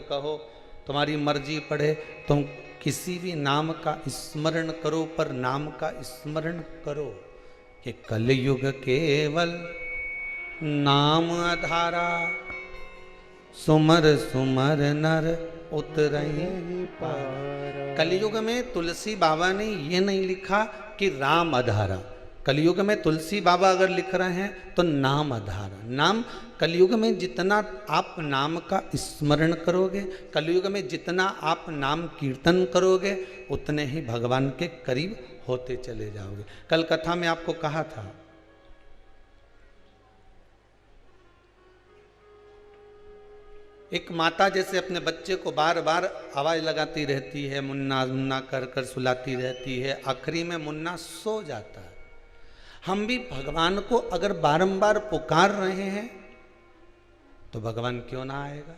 कहो, तुम्हारी मर्जी पड़े, तुम किसी भी नाम का स्मरण करो, पर नाम का स्मरण करो कि कलयुग केवल नाम आधारा, सुमर सुमर नर उतरई पार। कलयुग में तुलसी बाबा ने ये नहीं लिखा कि राम आधारा, कलयुग में तुलसी बाबा अगर लिख रहे हैं तो नाम आधारा। नाम कलयुग में जितना आप नाम का स्मरण करोगे, कलयुग में जितना आप नाम कीर्तन करोगे, उतने ही भगवान के करीब होते चले जाओगे। कल कथा में आपको कहा था, एक माता जैसे अपने बच्चे को बार बार आवाज लगाती रहती है, मुन्ना मुन्ना कर कर सुलाती रहती है, आखिरी में मुन्ना सो जाता है। हम भी भगवान को अगर बारंबार पुकार रहे हैं तो भगवान क्यों ना आएगा।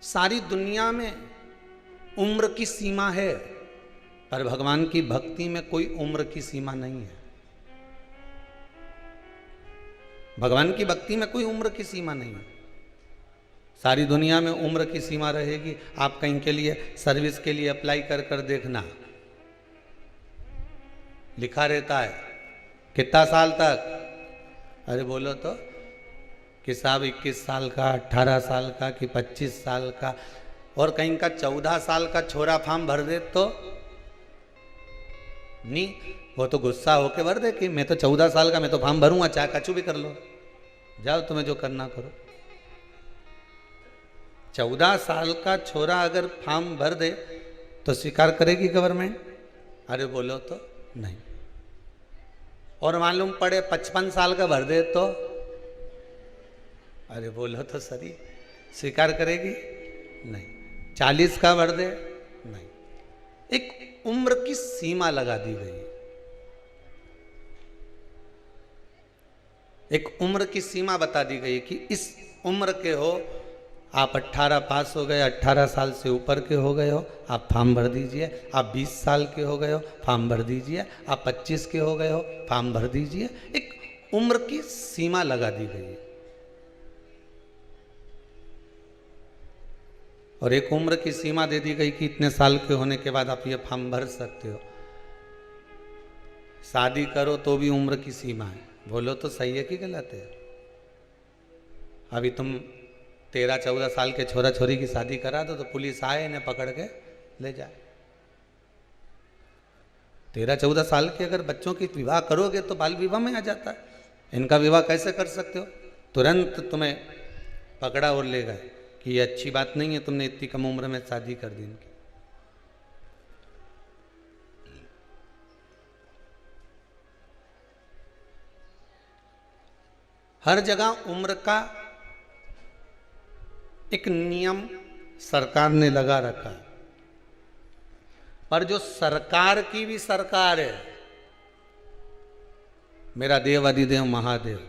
सारी दुनिया में उम्र की सीमा है, पर भगवान की भक्ति में कोई उम्र की सीमा नहीं है। भगवान की भक्ति में कोई उम्र की सीमा नहीं है। सारी दुनिया में उम्र की सीमा रहेगी। आप कहीं के लिए सर्विस के लिए अप्लाई कर कर देखना, लिखा रहता है कितना साल तक, अरे बोलो तो कि साहब 21 साल का, 18 साल का, कि 25 साल का, और कहीं का 14 साल का छोरा फॉर्म भर दे तो नहीं, वो तो गुस्सा होके भर दे कि मैं तो 14 साल का, मैं तो फॉर्म भरूंगा, चाहे कछु भी कर लो, जाओ तुम्हें जो करना करो। 14 साल का छोरा अगर फॉर्म भर दे तो स्वीकार करेगी गवर्नमेंट? अरे बोलो तो नहीं। और मालूम पड़े 55 साल का भर दे तो, अरे बोलो तो सही, स्वीकार करेगी? नहीं। 40 का भर दे? नहीं। एक उम्र की सीमा लगा दी गई, एक उम्र की सीमा बता दी गई कि इस उम्र के हो, आप 18 पास हो गए, 18 साल से ऊपर के हो गए हो, आप फॉर्म भर दीजिए। आप 20 साल के हो गए हो, फॉर्म भर दीजिए। आप 25 के हो गए हो, फॉर्म भर दीजिए। एक उम्र की सीमा लगा दी गई और एक उम्र की सीमा दे दी गई कि इतने साल के होने के बाद आप ये फॉर्म भर सकते हो। शादी करो तो भी उम्र की सीमा है। बोलो तो सही है कि गलत है? अभी तुम 13-14 साल के छोरा छोरी की शादी करा दो तो पुलिस आए इन्हें पकड़ के ले जाए। 13-14 साल के अगर बच्चों की विवाह करोगे तो बाल विवाह में आ जाता है। इनका विवाह कैसे कर सकते हो? तुरंत तुम्हें पकड़ा और ले गए कि ये अच्छी बात नहीं है, तुमने इतनी कम उम्र में शादी कर दी इनकी। हर जगह उम्र का एक नियम सरकार ने लगा रखा है, पर जो सरकार की भी सरकार है, मेरा देव अधिदेव महादेव,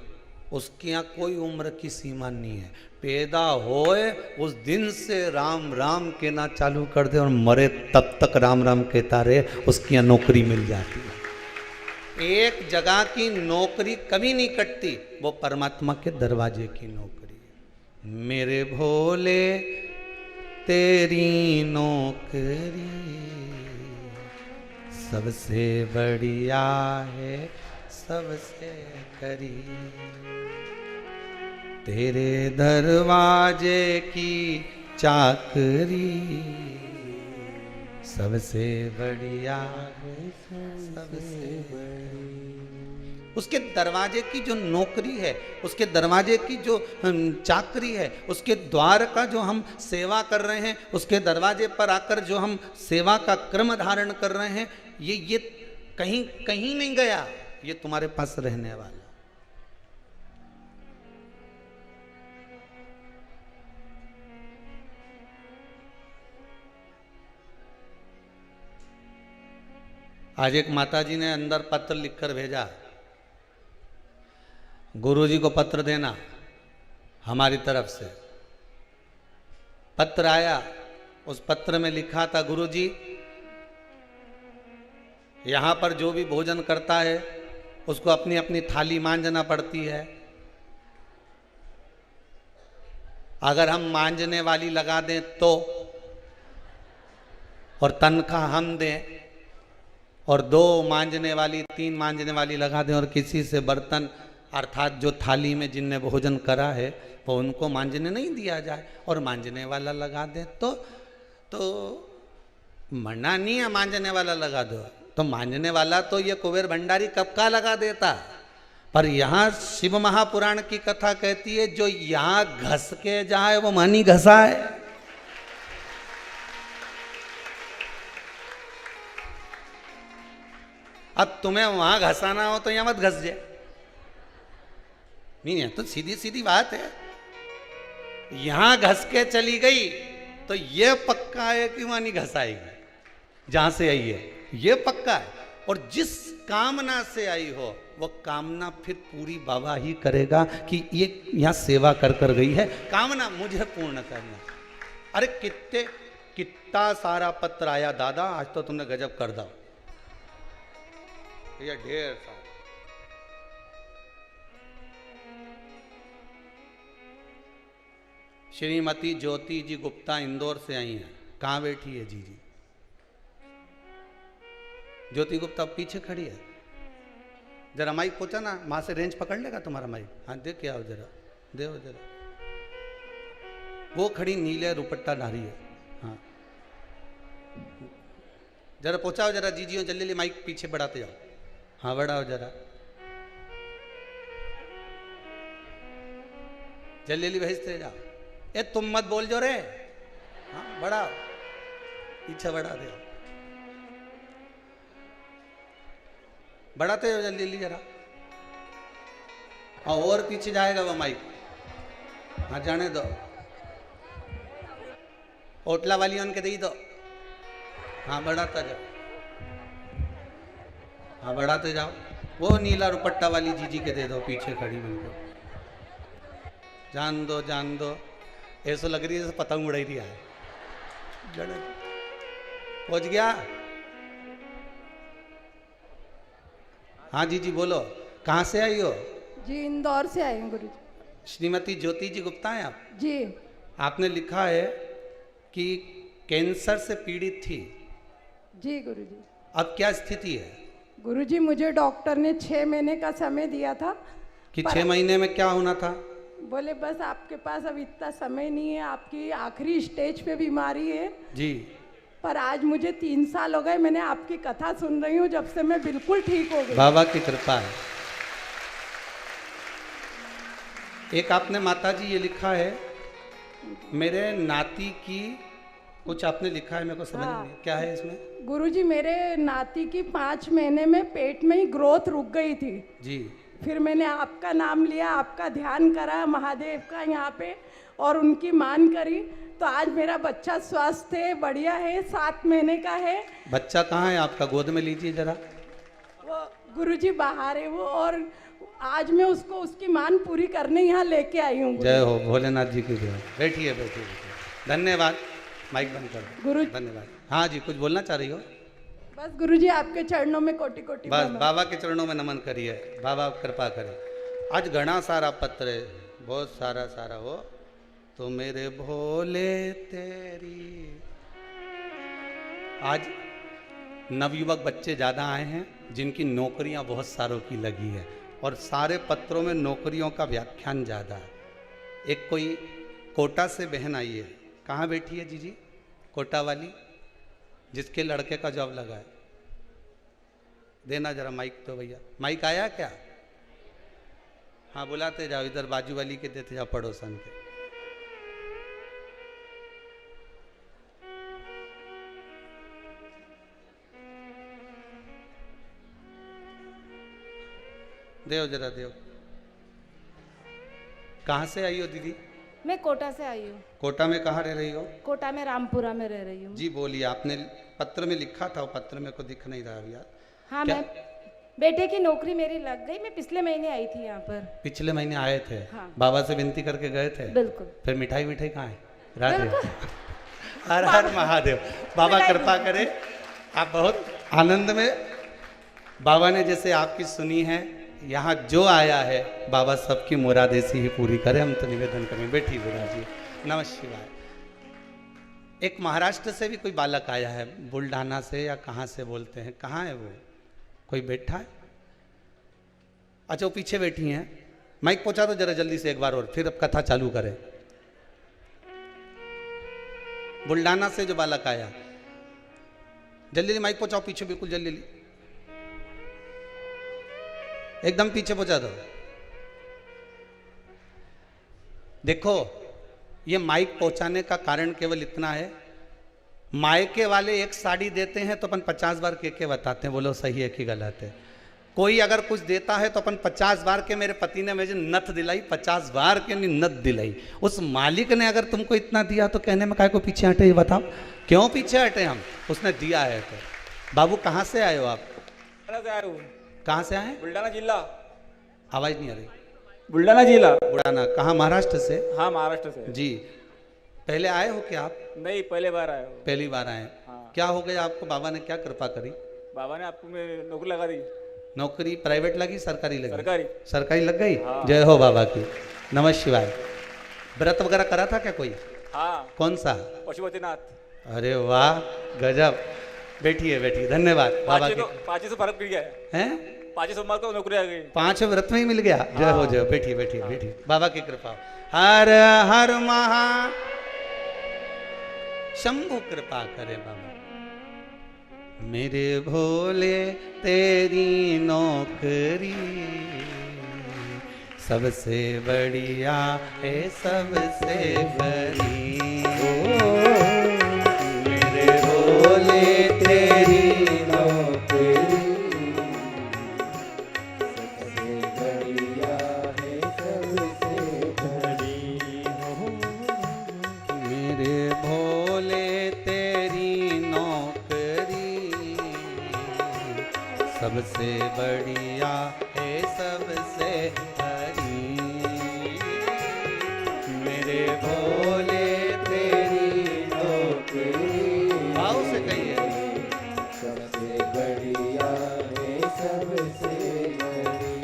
उसके यहाँ कोई उम्र की सीमा नहीं है। पैदा होए उस दिन से राम राम कहना चालू कर दे और मरे तब तक राम राम कहता रहे, उसकी यहाँ नौकरी मिल जाती है। एक जगह की नौकरी कभी नहीं कटती, वो परमात्मा के दरवाजे की नौकरी। मेरे भोले तेरी नौकरी सबसे बढ़िया है, सबसे करीब, तेरे दरवाजे की चाकरी सबसे बढ़िया है, सबसे बड़ी। उसके दरवाजे की जो नौकरी है, उसके दरवाजे की जो चाकरी है, उसके द्वार का जो हम सेवा कर रहे हैं, उसके दरवाजे पर आकर जो हम सेवा का क्रम धारण कर रहे हैं, ये कहीं कहीं नहीं गया, ये तुम्हारे पास रहने वाला। आज एक माताजी ने अंदर पत्र लिखकर भेजा, गुरुजी को पत्र देना हमारी तरफ से। पत्र आया, उस पत्र में लिखा था, गुरुजी यहाँ पर जो भी भोजन करता है उसको अपनी अपनी थाली मांजना पड़ती है, अगर हम मांझने वाली लगा दें तो, और तनख्वाह हम दें, और 2 मांझने वाली 3 मांझने वाली लगा दें, और किसी से बर्तन अर्थात जो थाली में जिनने भोजन करा है वो उनको मांझने नहीं दिया जाए, और मांझने वाला लगा दें तो मना नहीं है मांझने वाला लगा दो, तो मांझने वाला तो ये कुबेर भंडारी कब का लगा देता। पर यहाँ शिव महापुराण की कथा कहती है जो यहाँ घस के जाए वो मानी घसाए। अब तुम्हें वहां घसाना हो तो यहां मत घस जाए, नहीं है तो सीधी सीधी बात है। यहां घस के चली गई तो ये पक्का है कि वहां नहीं घसाएगी जहां से आई है, ये पक्का है। और जिस कामना से आई हो वो कामना फिर पूरी बाबा ही करेगा कि ये यहां सेवा कर कर गई है, कामना मुझे पूर्ण करना। अरे कितना सारा पत्र आया दादा, आज तो तुमने गजब कर दो, ये ढेर सारा। श्रीमती ज्योति जी गुप्ता इंदौर से आई हैं। कहाँ बैठी है जी? ज्योति गुप्ता पीछे खड़ी है, जरा माइक पहुंचा ना, वहां से रेंज पकड़ लेगा तुम्हारा माइक। हाँ देख के आओ जरा, देव जरा। वो खड़ी नीले रुपट्टा धारी है, हाँ जरा पहुंचाओ जरा जीजियों, जल्दी माइक पीछे बढ़ाते जाओ, हाँ बढ़ाओ जरा, जल्दी भेजते जाओ। ए तुम मत बोल जो रे, हाँ बढ़ाओ, पीछे बढ़ा दे, बढ़ाते हो जल्दी जरा। और पीछे जाएगा वो माइक, हाँ जाने दो, ओटला वाली उनके दे दो, हाँ बढ़ाता जाओ, हाँ बढ़ाते जाओ। वो नीला रुपट्टा वाली जीजी के दे दो, पीछे खड़ी बिल्कुल, जान दो जान दो। ऐसा लग रही है जैसे पतंग उड़ रही है। पहुंच गया? हाँ जीजी बोलो, कहाँ से आई हो? जी इंदौर से आई हूँ गुरु जी। श्रीमती ज्योति जी गुप्ता हैं आप? जी। आपने लिखा है कि कैंसर से पीड़ित थी। जी गुरु जी। अब क्या स्थिति है? गुरु जी मुझे डॉक्टर ने 6 महीने का समय दिया था कि 6 महीने में क्या होना था? बोले बस आपके पास अब इतना समय नहीं है, आपकी आखिरी स्टेज पे बीमारी है जी। पर आज मुझे 3 साल हो गए, मैंने आपकी कथा सुन रही हूँ जब से मैं बिल्कुल ठीक हो गई। बाबा की कृपा है। एक आपने माता जी ये लिखा है, मेरे नाती की कुछ आपने लिखा है, मेरे को समझ नहीं क्या है इसमें। गुरुजी मेरे नाती की 5 महीने में पेट में ही ग्रोथ रुक गई थी जी। फिर मैंने आपका नाम लिया, आपका ध्यान करा महादेव का यहाँ पे और उनकी मान करी तो आज मेरा बच्चा स्वस्थ है, बढ़िया है, 7 महीने का है। बच्चा कहाँ है आपका? गोद में लीजिए जरा। वो गुरुजी बाहर है वो, और आज मैं उसको उसकी मान पूरी करने यहाँ लेके आई हूँ। जय हो भोलेनाथ जी की जय। बैठिए बैठिए, धन्यवाद। माइक बंद कर दो गुरु। धन्यवाद। हाँ जी, कुछ बोलना चाह रही हो? बस गुरुजी आपके चरणों में कोटि कोटि बस बाबा के चरणों में नमन करिए, बाबा कृपा करे। आज घना सारा पत्र है, बहुत सारा हो तो मेरे भोले तेरी। आज नवयुवक बच्चे ज़्यादा आए हैं जिनकी नौकरियां बहुत सारों की लगी है और सारे पत्रों में नौकरियों का व्याख्यान ज़्यादा है। एक कोई कोटा से बहन आई है, कहाँ बैठी है जीजी? कोटा वाली, जिसके लड़के का जॉब लगा है। देना जरा माइक तो भैया। माइक आया क्या? हाँ बुलाते जाओ, इधर बाजू वाली के देते जाओ, पड़ोसन के। देव जरा देव। कहाँ से आई हो दीदी? मैं कोटा से आई हूँ। कोटा में कहाँ रह रही हो? कोटा में रामपुरा में रह रही हूँ। जी बोलिए, आपने पत्र में लिखा था, वो पत्र में को दिख नहीं रहा अभी यार। हाँ मैं बेटे की नौकरी मेरी लग गई, मैं पिछले महीने आई थी यहाँ पर। पिछले महीने आए थे? हाँ। बाबा से विनती करके गए थे? बिल्कुल। फिर मिठाई विठाई कहाँ है? राधे हर हर महादेव। बाबा कृपा करे, आप बहुत आनंद में। बाबा ने जैसे आपकी सुनी है, यहाँ जो आया है बाबा सबकी मुरादें से ही पूरी करे, हम तो निवेदन करें। बैठिए विराज जी, नमः शिवाय। एक महाराष्ट्र से भी कोई बालक आया है, बुल्ढाना से या कहाँ से बोलते हैं, कहाँ है वो? कोई बैठा है? अच्छा, वो पीछे बैठी हैं। माइक पहुंचा दो जरा जल्दी से एक बार और, फिर अब कथा चालू करें। बुल्ढाना से जो बालक आया, जल्दी जल्दी माइक पहुंचाओ पीछे, बिल्कुल जल्दी जल्दी, एकदम पीछे पहुंचा दो। देखो, ये माइक पहुंचाने का कारण केवल इतना है, मायके वाले एक साड़ी देते हैं तो अपन 50 बार के बताते हैं, बोलो सही है कि गलत है। कोई अगर कुछ देता है तो अपन 50 बार के, मेरे पति ने मुझे नथ दिलाई, 50 बार के नहीं नथ दिलाई। उस मालिक ने अगर तुमको इतना दिया तो कहने में काहे को पीछे हटे, ये बताओ क्यों पीछे हटे हम? उसने दिया है तो। बाबू कहाँ से आए हो आप? कहाँ से आए? बुल्ढाना जिला। आवाज नहीं आ रही। बुल्ढाना जिला। बुल्ढाना कहाँ? महाराष्ट्र से? हाँ, महाराष्ट्र से जी। पहले आए हो क्या आप? नहीं, पहले बार आया हूँ। पहली बार आए। हाँ। क्या हो गया आपको? बाबा ने क्या कृपा करी? बाबा ने आपको में नौकरी लगा दी। नौकरी प्राइवेट लगी, सरकारी लगी? सरकारी। सरकारी लग गई। हाँ। जय हो बाबा की। नमः शिवाय। व्रत वगैरह करा था क्या कोई? हाँ। कौन सा? पशुपतिनाथ। अरे वाह, गजब। बैठिए बैठिए, धन्यवाद बाबा के। 500 फर्क पड़ गया है। 5 सोमवार को नौकरी आ गई। 5 व्रत में ही मिल गया। जय हो, जय। बैठिए बैठिए बैठिए, बाबा की कृपा। हर हर महा शंभु कृपा करे बाबा। मेरे भोले तेरी नौकरी सबसे बढ़िया है, सबसे बड़ी। मेरे भोले तेरी नौकरी सबसे बढ़िया है, सबसे बड़ी। मेरे भोले तेरी नौकरी सबसे बढ़िया है, सबसे बड़ी। मेरे भोले तेरी नौकरी, भाव से कहिए, सबसे बढ़िया है, सबसे बड़ी।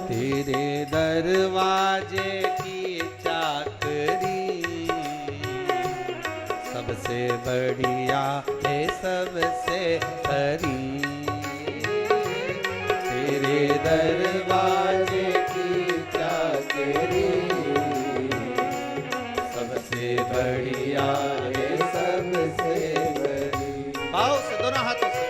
तेरे दरवाजे की चाकरी सबसे बढ़िया है, सबसे बड़ी। तेरे दरवाजे की चाकरी सबसे बढ़िया है, सबसे बड़ी। भाव से, दोनों हाथों से।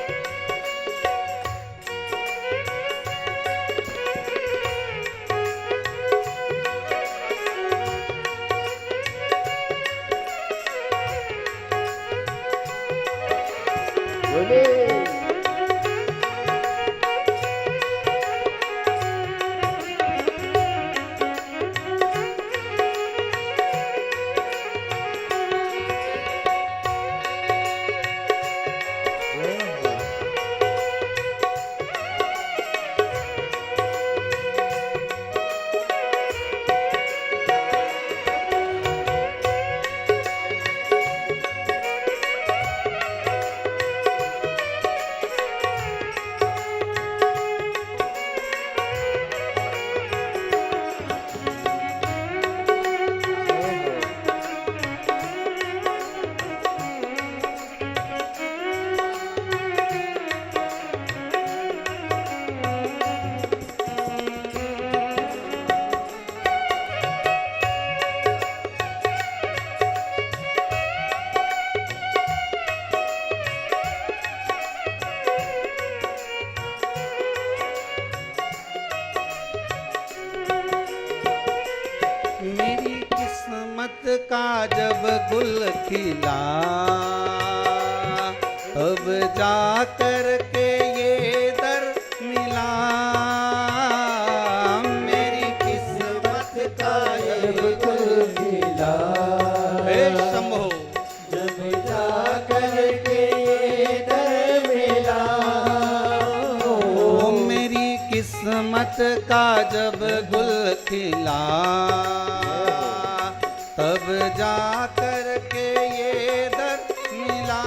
मेरी किस्मत का जब गुल खिला, अब जा कर के ये दर मिला। मेरी किस्मत का जब गुल खिला, हे शंभो, जब जा कर के ये दर मिला। ओ मेरी किस्मत का जब गुल खिला, तब जा कर के ये दर मिला।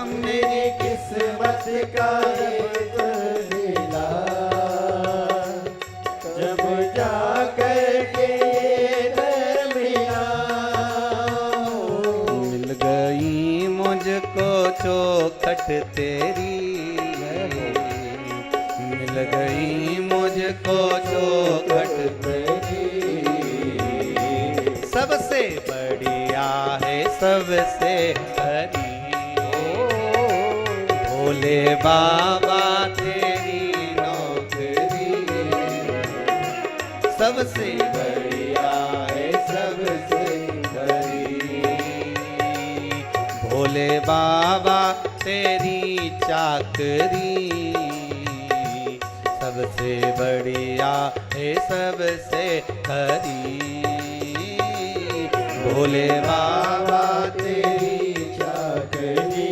मेरी किस्मत का जब गुल खिला, जब जा कर के मुझको चौखट मेरी, सबसे बढ़िया है सबसे हरी। भोले बाबा तेरी नौकरी, सबसे बढ़िया है सबसे हरी। भोले बाबा तेरी चाकरी, सबसे बढ़िया है सबसे हरी। भोले बाबा तेरी चाकरी,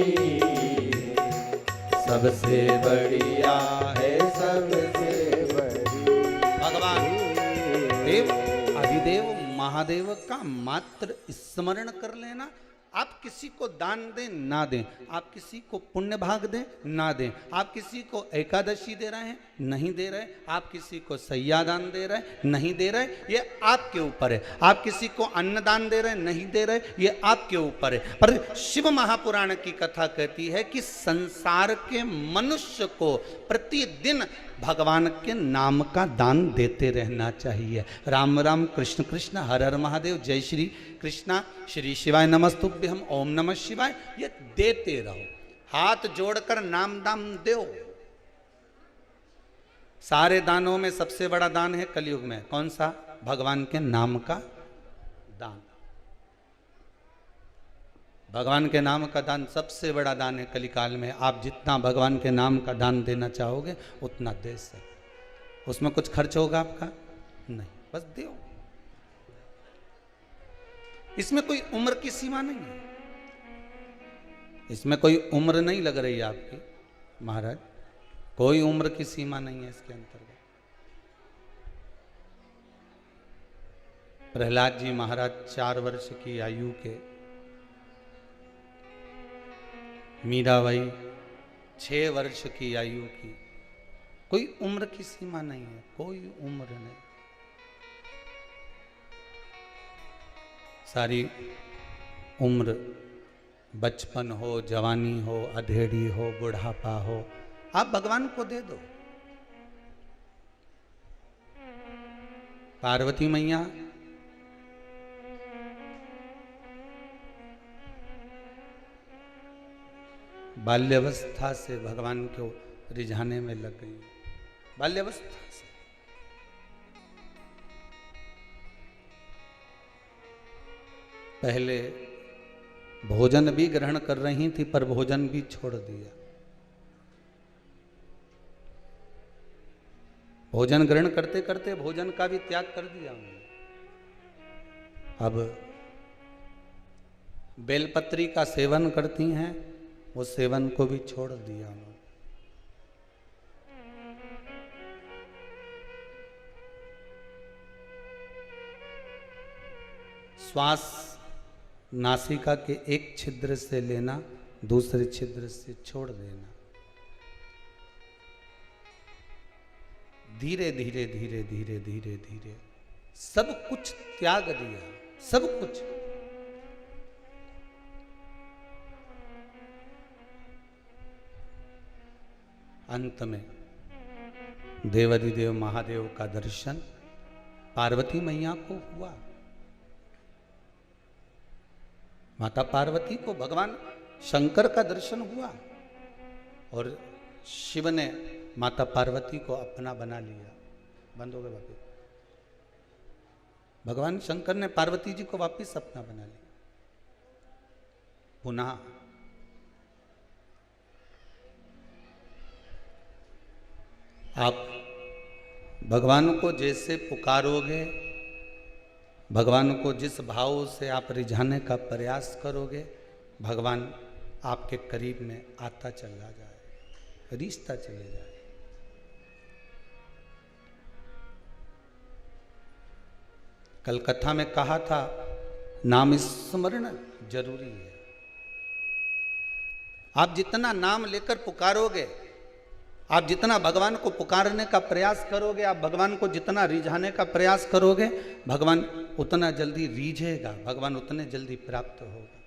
सबसे बढ़िया है सबसे बड़ी। भगवान देव आदिदेव महादेव का मात्र स्मरण कर लेना। आप किसी को दान दें ना दें, आप किसी को पुण्य भाग दें ना दें, आप किसी को एकादशी दे रहे हैं नहीं दे रहे, आप किसी को सैयादान दे रहे नहीं दे रहे, ये आपके ऊपर है। आप किसी को अन्नदान दे रहे नहीं दे रहे, ये आपके ऊपर है। पर शिव महापुराण की कथा कहती है कि संसार के मनुष्य को प्रतिदिन भगवान के नाम का दान देते रहना चाहिए। राम राम कृष्ण कृष्ण हर हर महादेव, जय श्री कृष्णा, श्री शिवाय नमस्तुभ्यम, ओम नमः शिवाय, ये देते रहो। हाथ जोड़कर नाम दान दो। सारे दानों में सबसे बड़ा दान है कलयुग में कौन सा? भगवान के नाम का दान। भगवान के नाम का दान सबसे बड़ा दान है कलिकाल में। आप जितना भगवान के नाम का दान देना चाहोगे उतना दे सकते। उसमें कुछ खर्च होगा आपका? नहीं, बस दो। इसमें कोई उम्र की सीमा नहीं है, इसमें कोई उम्र नहीं लग रही है आपकी महाराज, कोई उम्र की सीमा नहीं है इसके अंतर्गत। प्रहलाद जी महाराज 4 वर्ष की आयु के, मीराबाई 6 वर्ष की आयु की, कोई उम्र की सीमा नहीं है, कोई उम्र नहीं। सारी उम्र, बचपन हो, जवानी हो, अधेड़ी हो, बुढ़ापा हो, आप भगवान को दे दो। पार्वती मैया बाल्यावस्था से भगवान को रिझाने में लग गई। बाल्यावस्था से पहले भोजन भी ग्रहण कर रही थी पर भोजन भी छोड़ दिया। भोजन ग्रहण करते करते भोजन का भी त्याग कर दिया उन्होंने। अब बेलपत्री का सेवन करती हैं, वो सेवन को भी छोड़ दिया उन्होंने। श्वास नासिका के एक छिद्र से लेना, दूसरे छिद्र से छोड़ देना। धीरे धीरे धीरे धीरे धीरे धीरे सब कुछ त्याग दिया, सब कुछ। अंत में देवाधिदेव महादेव का दर्शन पार्वती मैया को हुआ। माता पार्वती को भगवान शंकर का दर्शन हुआ और शिव ने माता पार्वती को अपना बना लिया। बंद हो गए वापिस। भगवान शंकर ने पार्वती जी को वापिस अपना बना लिया। पुनः आप भगवान को जैसे पुकारोगे, भगवान को जिस भाव से आप रिझाने का प्रयास करोगे, भगवान आपके करीब में आता चला जाए, रिश्ता चले जाए। कल कथा में कहा था नाम स्मरण जरूरी है। आप जितना नाम लेकर पुकारोगे, आप जितना भगवान को पुकारने का प्रयास करोगे, आप भगवान को जितना रिझाने का प्रयास करोगे, भगवान उतना जल्दी रिझेगा, भगवान उतने जल्दी प्राप्त होगा।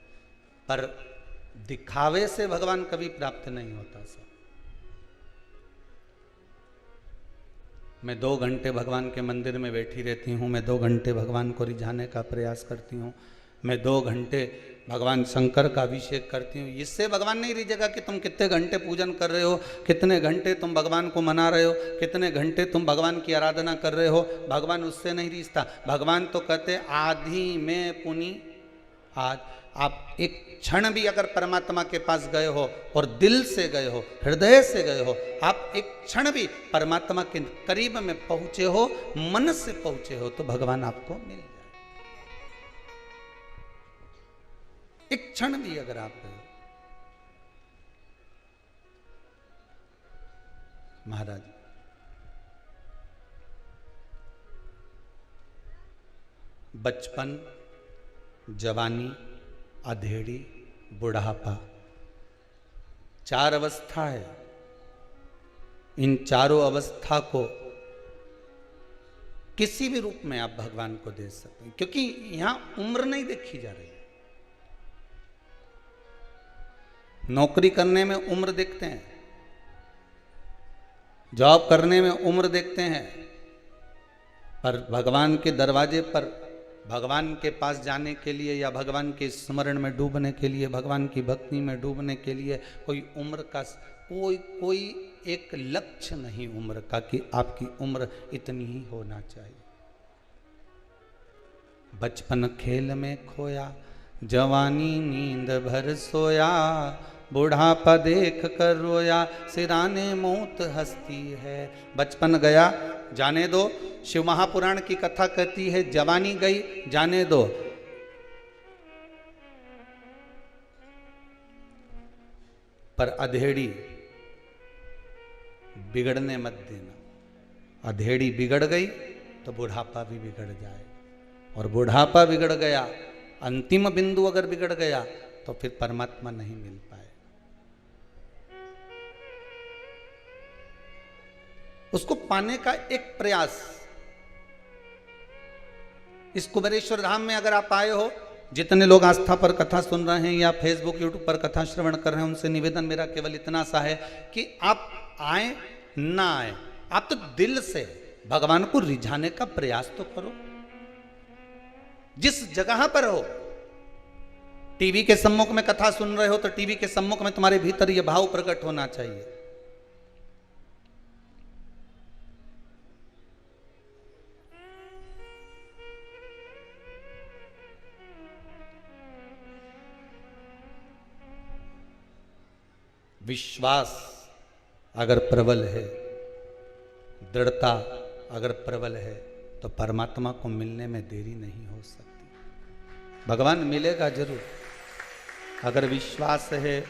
पर दिखावे से भगवान कभी प्राप्त नहीं होता। सब मैं 2 घंटे भगवान के मंदिर में बैठी रहती हूँ, मैं 2 घंटे भगवान को रिझाने का प्रयास करती हूँ, मैं 2 घंटे भगवान शंकर का अभिषेक करती हूँ। इससे भगवान नहीं रिझेगा कि तुम कितने घंटे पूजन कर रहे हो, कितने घंटे तुम भगवान को मना रहे हो, कितने घंटे तुम भगवान की आराधना कर रहे हो। भगवान उससे नहीं रिझता। भगवान तो कहते आधी में पुनि आज। आप एक क्षण भी अगर परमात्मा के पास गए हो और दिल से गए हो, हृदय से गए हो, आप एक क्षण भी परमात्मा के करीब में पहुंचे हो, मन से पहुंचे हो, तो भगवान आपको मिल जाए। एक क्षण भी अगर आप गए। महाराज बचपन, जवानी, अधेड़ी, बुढ़ापा, 4 अवस्था है। इन चारों अवस्था को किसी भी रूप में आप भगवान को दे सकते हैं, क्योंकि यहां उम्र नहीं देखी जा रही। नौकरी करने में उम्र देखते हैं, जॉब करने में उम्र देखते हैं, पर भगवान के दरवाजे पर भगवान के पास जाने के लिए या भगवान के स्मरण में डूबने के लिए, भगवान की भक्ति में डूबने के लिए कोई उम्र का कोई एक लक्ष्य नहीं उम्र का कि आपकी उम्र इतनी ही होना चाहिए। बचपन खेल में खोया, जवानी नींद भर सोया, बुढ़ापा देख कर रोया, सिराने मौत हंसती है। बचपन गया जाने दो, शिव महापुराण की कथा कहती है जवानी गई जाने दो। पर अधेड़ी बिगड़ने मत देना। अधेड़ी बिगड़ गई तो बुढ़ापा भी बिगड़ जाए, और बुढ़ापा बिगड़ गया, अंतिम बिंदु अगर बिगड़ गया तो फिर परमात्मा नहीं मिल पाए। उसको पाने का एक प्रयास। इस कुबेरेश्वर धाम में अगर आप आए हो, जितने लोग आस्था पर कथा सुन रहे हैं या फेसबुक यूट्यूब पर कथा श्रवण कर रहे हैं, उनसे निवेदन मेरा केवल इतना सा है कि आप आए ना आए, आप तो दिल से भगवान को रिझाने का प्रयास तो करो। जिस जगह पर हो, टीवी के सम्मुख में कथा सुन रहे हो तो टीवी के सम्मुख में तुम्हारे भीतर यह भाव प्रकट होना चाहिए। विश्वास अगर प्रबल है, दृढ़ता अगर प्रबल है, तो परमात्मा को मिलने में देरी नहीं हो सकती। भगवान मिलेगा जरूर। अगर विश्वास है,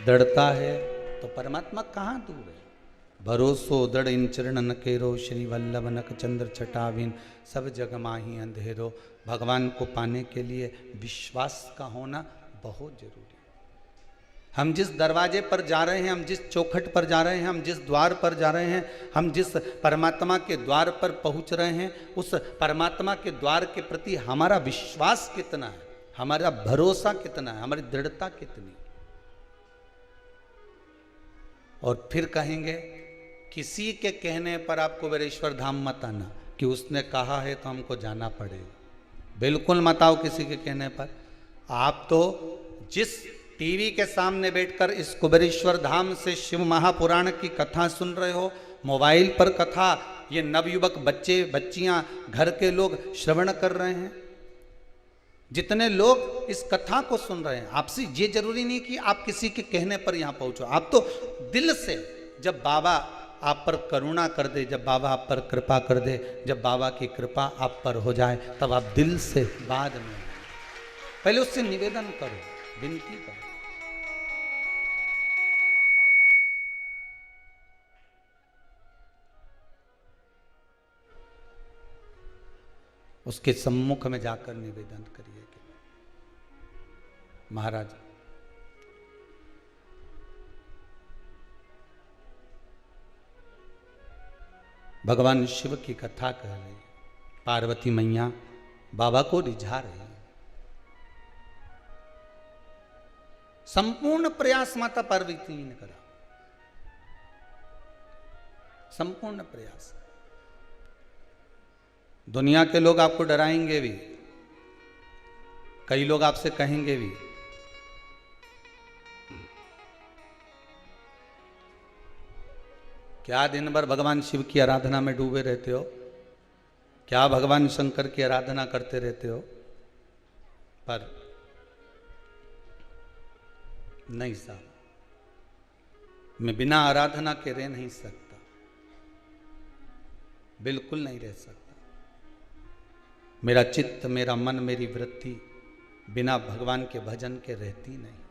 दृढ़ता है, तो परमात्मा कहाँ दूर है। भरोसो दृढ़ इन चरणन केरो, श्री वल्लभ नक चंद्र छटाविन, सब जग माही अंधेरो। भगवान को पाने के लिए विश्वास का होना बहुत जरूरी है। हम जिस दरवाजे पर जा रहे हैं, हम जिस चौखट पर जा रहे हैं, हम जिस द्वार पर जा रहे हैं, हम जिस परमात्मा के द्वार पर पहुंच रहे हैं, उस परमात्मा के द्वार के प्रति हमारा विश्वास कितना है, हमारा भरोसा कितना है, हमारी दृढ़ता कितनी। और फिर कहेंगे किसी के कहने पर आप कुबेरेश्वर धाम मत आना, कि उसने कहा है तो हमको जाना पड़ेगा। बिल्कुल मत आओ किसी के कहने पर। आप तो जिस टीवी के सामने बैठकर इस कुबेरेश्वर धाम से शिव महापुराण की कथा सुन रहे हो, मोबाइल पर कथा ये नवयुवक बच्चे बच्चियां घर के लोग श्रवण कर रहे हैं, जितने लोग इस कथा को सुन रहे हैं, आपसे ये जरूरी नहीं कि आप किसी के कहने पर यहां पहुंचो। आप तो दिल से, जब बाबा आप पर करुणा कर दे, जब बाबा आप पर कृपा कर दे, जब बाबा की कृपा आप पर हो जाए, तब आप दिल से, बाद में पहले उससे निवेदन करो, विनती करो। उसके सम्मुख में जाकर निवेदन करिए कि महाराज भगवान शिव की कथा कह रहे, पार्वती मैया बाबा को रिझा रहे हैं। संपूर्ण प्रयास माता पार्वती ने करा, संपूर्ण प्रयास। दुनिया के लोग आपको डराएंगे भी, कई लोग आपसे कहेंगे भी, क्या दिन भर भगवान शिव की आराधना में डूबे रहते हो, क्या भगवान शंकर की आराधना करते रहते हो। पर नहीं साहब, मैं बिना आराधना के रह नहीं सकता, बिल्कुल नहीं रह सकता। मेरा चित्त, मेरा मन, मेरी वृत्ति बिना भगवान के भजन के रहती नहीं।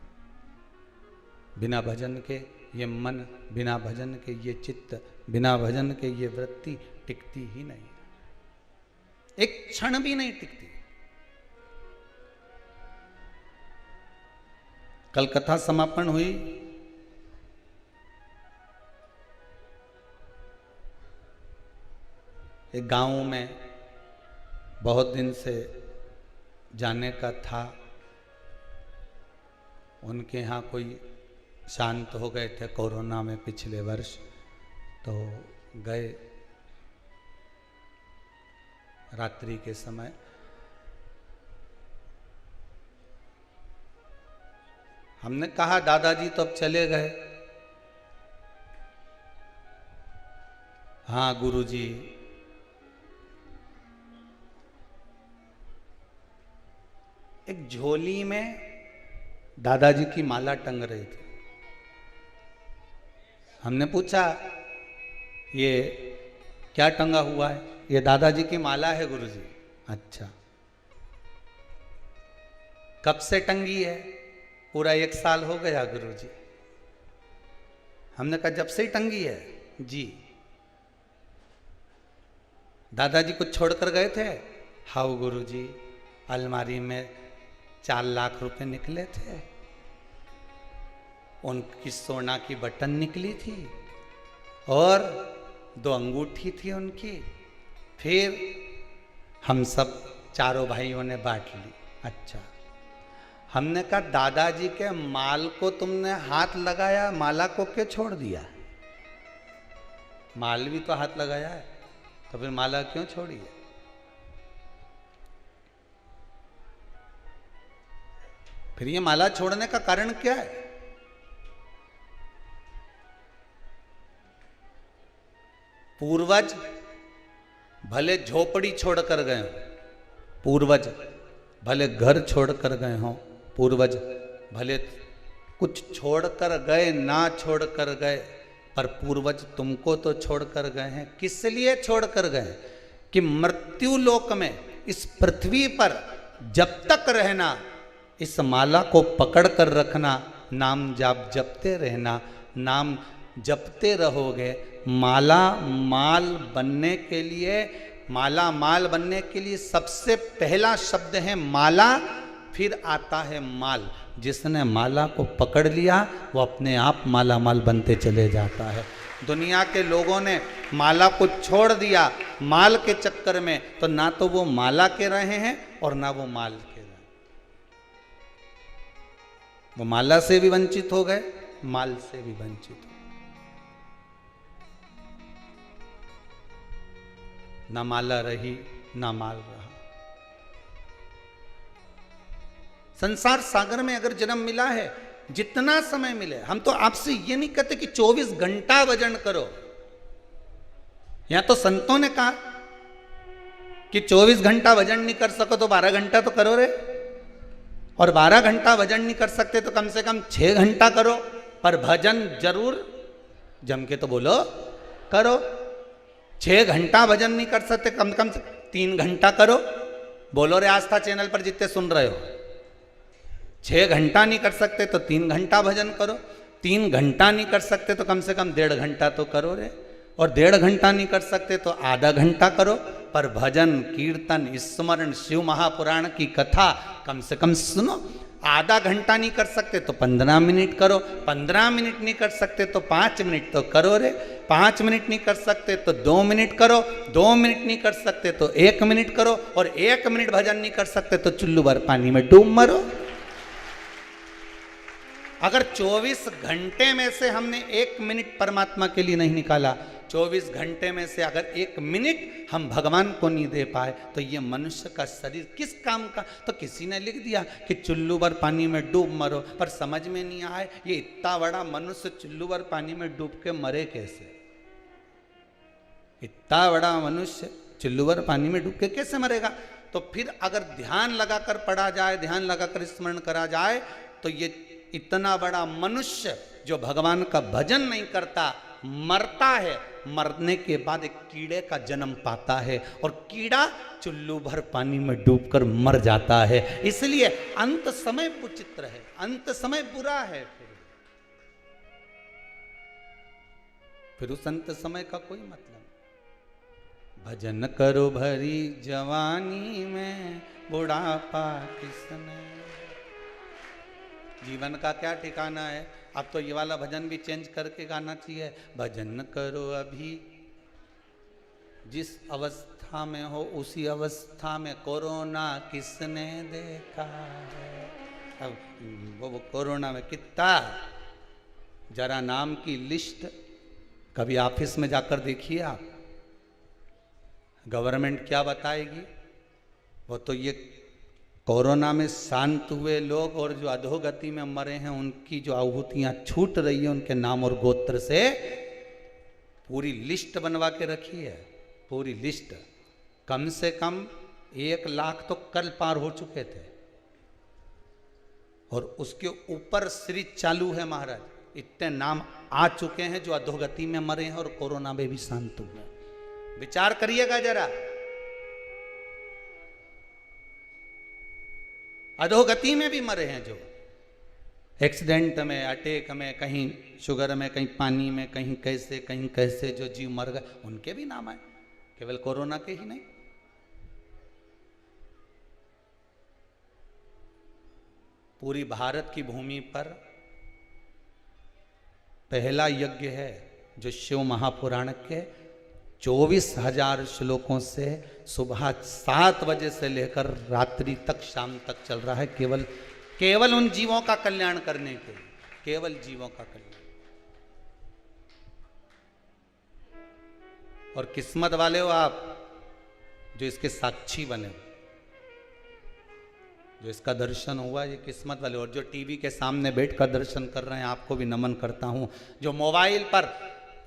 बिना भजन के ये मन, बिना भजन के ये चित्त, बिना भजन के ये वृत्ति टिकती ही नहीं, एक क्षण भी नहीं टिकती। कल कथा समापन हुई, एक गांव में बहुत दिन से जाने का था, उनके यहाँ कोई शांत हो गए थे कोरोना में पिछले वर्ष, तो गए रात्रि के समय। हमने कहा दादाजी तो अब चले गए। हाँ गुरुजी, एक झोली में दादाजी की माला टंग रही थी। हमने पूछा ये क्या टंगा हुआ है? ये दादाजी की माला है गुरुजी। अच्छा, कब से टंगी है? पूरा 1 साल हो गया गुरुजी। हमने कहा जब से ही टंगी है? जी। दादाजी कुछ छोड़कर गए थे? हाँ गुरुजी, अलमारी में 4 लाख रुपए निकले थे, उनकी सोना की बटन निकली थी और 2 अंगूठी थी उनकी। फिर हम सब चारों भाइयों ने बांट ली। अच्छा। हमने कहा दादाजी के माल को तुमने हाथ लगाया, माला को क्यों छोड़ दिया? माल भी तो हाथ लगाया है, तो फिर माला क्यों छोड़ी है? फिर ये माला छोड़ने का कारण क्या है? पूर्वज भले झोपड़ी छोड़कर गए हो, पूर्वज भले घर छोड़कर गए हो, पूर्वज भले कुछ छोड़कर गए ना छोड़कर गए, पर पूर्वज तुमको तो छोड़कर गए हैं। किस लिए छोड़कर गए? कि मृत्यु लोक में, इस पृथ्वी पर जब तक रहना, इस माला को पकड़ कर रखना, नाम जाप जपते रहना। नाम जपते रहोगे, माला माल बनने के लिए, माला माल बनने के लिए सबसे पहला शब्द है माला, फिर आता है माल। जिसने माला को पकड़ लिया वो अपने आप माला माल बनते चले जाता है। दुनिया के लोगों ने माला को छोड़ दिया माल के चक्कर में, तो ना तो वो माला के रहे हैं और ना वो माल के रहे। वो माला से भी वंचित हो गए, माल से भी वंचित हो। ना माला रही ना माल रहा। संसार सागर में अगर जन्म मिला है, जितना समय मिले, हम तो आपसे ये नहीं कहते कि 24 घंटा भजन करो। यहां तो संतों ने कहा कि 24 घंटा भजन नहीं कर सको तो 12 घंटा तो करो रे, और 12 घंटा भजन नहीं कर सकते तो कम से कम 6 घंटा करो, पर भजन जरूर जम के तो बोलो करो। 6 घंटा भजन नहीं कर सकते, कम से कम 3 घंटा करो। बोलो रे आस्था चैनल पर जितने सुन रहे हो, 6 घंटा नहीं कर सकते तो 3 घंटा भजन करो। 3 घंटा नहीं कर सकते तो कम से कम 1.5 घंटा तो करो रे, और 1.5 घंटा नहीं कर सकते तो आधा घंटा करो। पर भजन कीर्तन स्मरण शिव महापुराण की कथा कम से कम सुनो। आधा घंटा नहीं कर सकते तो 15 मिनट करो, 15 मिनट नहीं कर सकते तो 5 मिनट तो करो रे, 5 मिनट नहीं कर सकते तो 2 मिनट करो, 2 मिनट नहीं कर सकते तो 1 मिनट करो, और 1 मिनट भजन नहीं कर सकते तो चुल्लू भर पानी में डूब मरो। अगर 24 घंटे में से हमने 1 मिनट परमात्मा के लिए नहीं निकाला 24 घंटे में से अगर 1 मिनट हम भगवान को नहीं दे पाए तो ये मनुष्य का शरीर किस काम का। तो किसी ने लिख दिया कि चुल्लू भर पानी में डूब मरो, पर समझ में नहीं आए ये इतना बड़ा मनुष्य चुल्लू भर पानी में डूब के मरे कैसे। इतना बड़ा मनुष्य चुल्लू भर पानी में डूब के कैसे मरेगा। तो फिर अगर ध्यान लगाकर पढ़ा जाए, ध्यान लगाकर स्मरण करा जाए, तो ये इतना बड़ा मनुष्य जो भगवान का भजन नहीं करता मरता है, मरने के बाद एक कीड़े का जन्म पाता है और कीड़ा चुल्लू भर पानी में डूबकर मर जाता है। इसलिए अंत समय विचित्र है, अंत समय बुरा है। फिर उस अंत समय का कोई मतलब। भजन करो भरी जवानी में, बुढ़ापा किसने। जीवन का क्या ठिकाना है। अब तो ये वाला भजन भी चेंज करके गाना चाहिए। भजन करो अभी, जिस अवस्था में हो उसी अवस्था में कोरोना किसने देखा है। अब वो कोरोना में कितना, जरा नाम की लिस्ट कभी ऑफिस में जाकर देखिए आप, गवर्नमेंट क्या बताएगी। वो तो ये कोरोना में शांत हुए लोग और जो अधोगति में मरे हैं उनकी जो आहुतियां छूट रही है उनके नाम और गोत्र से, पूरी लिस्ट बनवा के रखी है, पूरी लिस्ट। कम से कम 1 लाख तो कल पार हो चुके थे और उसके ऊपर सीरीज चालू है महाराज। इतने नाम आ चुके हैं जो अधोगति में मरे हैं और कोरोना में भी शांत हुए। विचार करिएगा जरा, अधोगति में भी मरे हैं जो, एक्सीडेंट में, अटैक में, कहीं शुगर में, कहीं पानी में, कहीं कैसे जो जीव मर गए, उनके भी नाम आए, केवल कोरोना के ही नहीं। पूरी भारत की भूमि पर पहला यज्ञ है जो शिव महापुराण के 24,000 श्लोकों से सुबह 7 बजे से लेकर रात्रि तक, शाम तक चल रहा है, केवल उन जीवों का कल्याण करने के लिए, केवल जीवों का कल्याण। और किस्मत वाले हो आप जो इसके साक्षी बने, जो इसका दर्शन हुआ, ये किस्मत वाले। और जो टीवी के सामने बैठकर दर्शन कर रहे हैं, आपको भी नमन करता हूं। जो मोबाइल पर,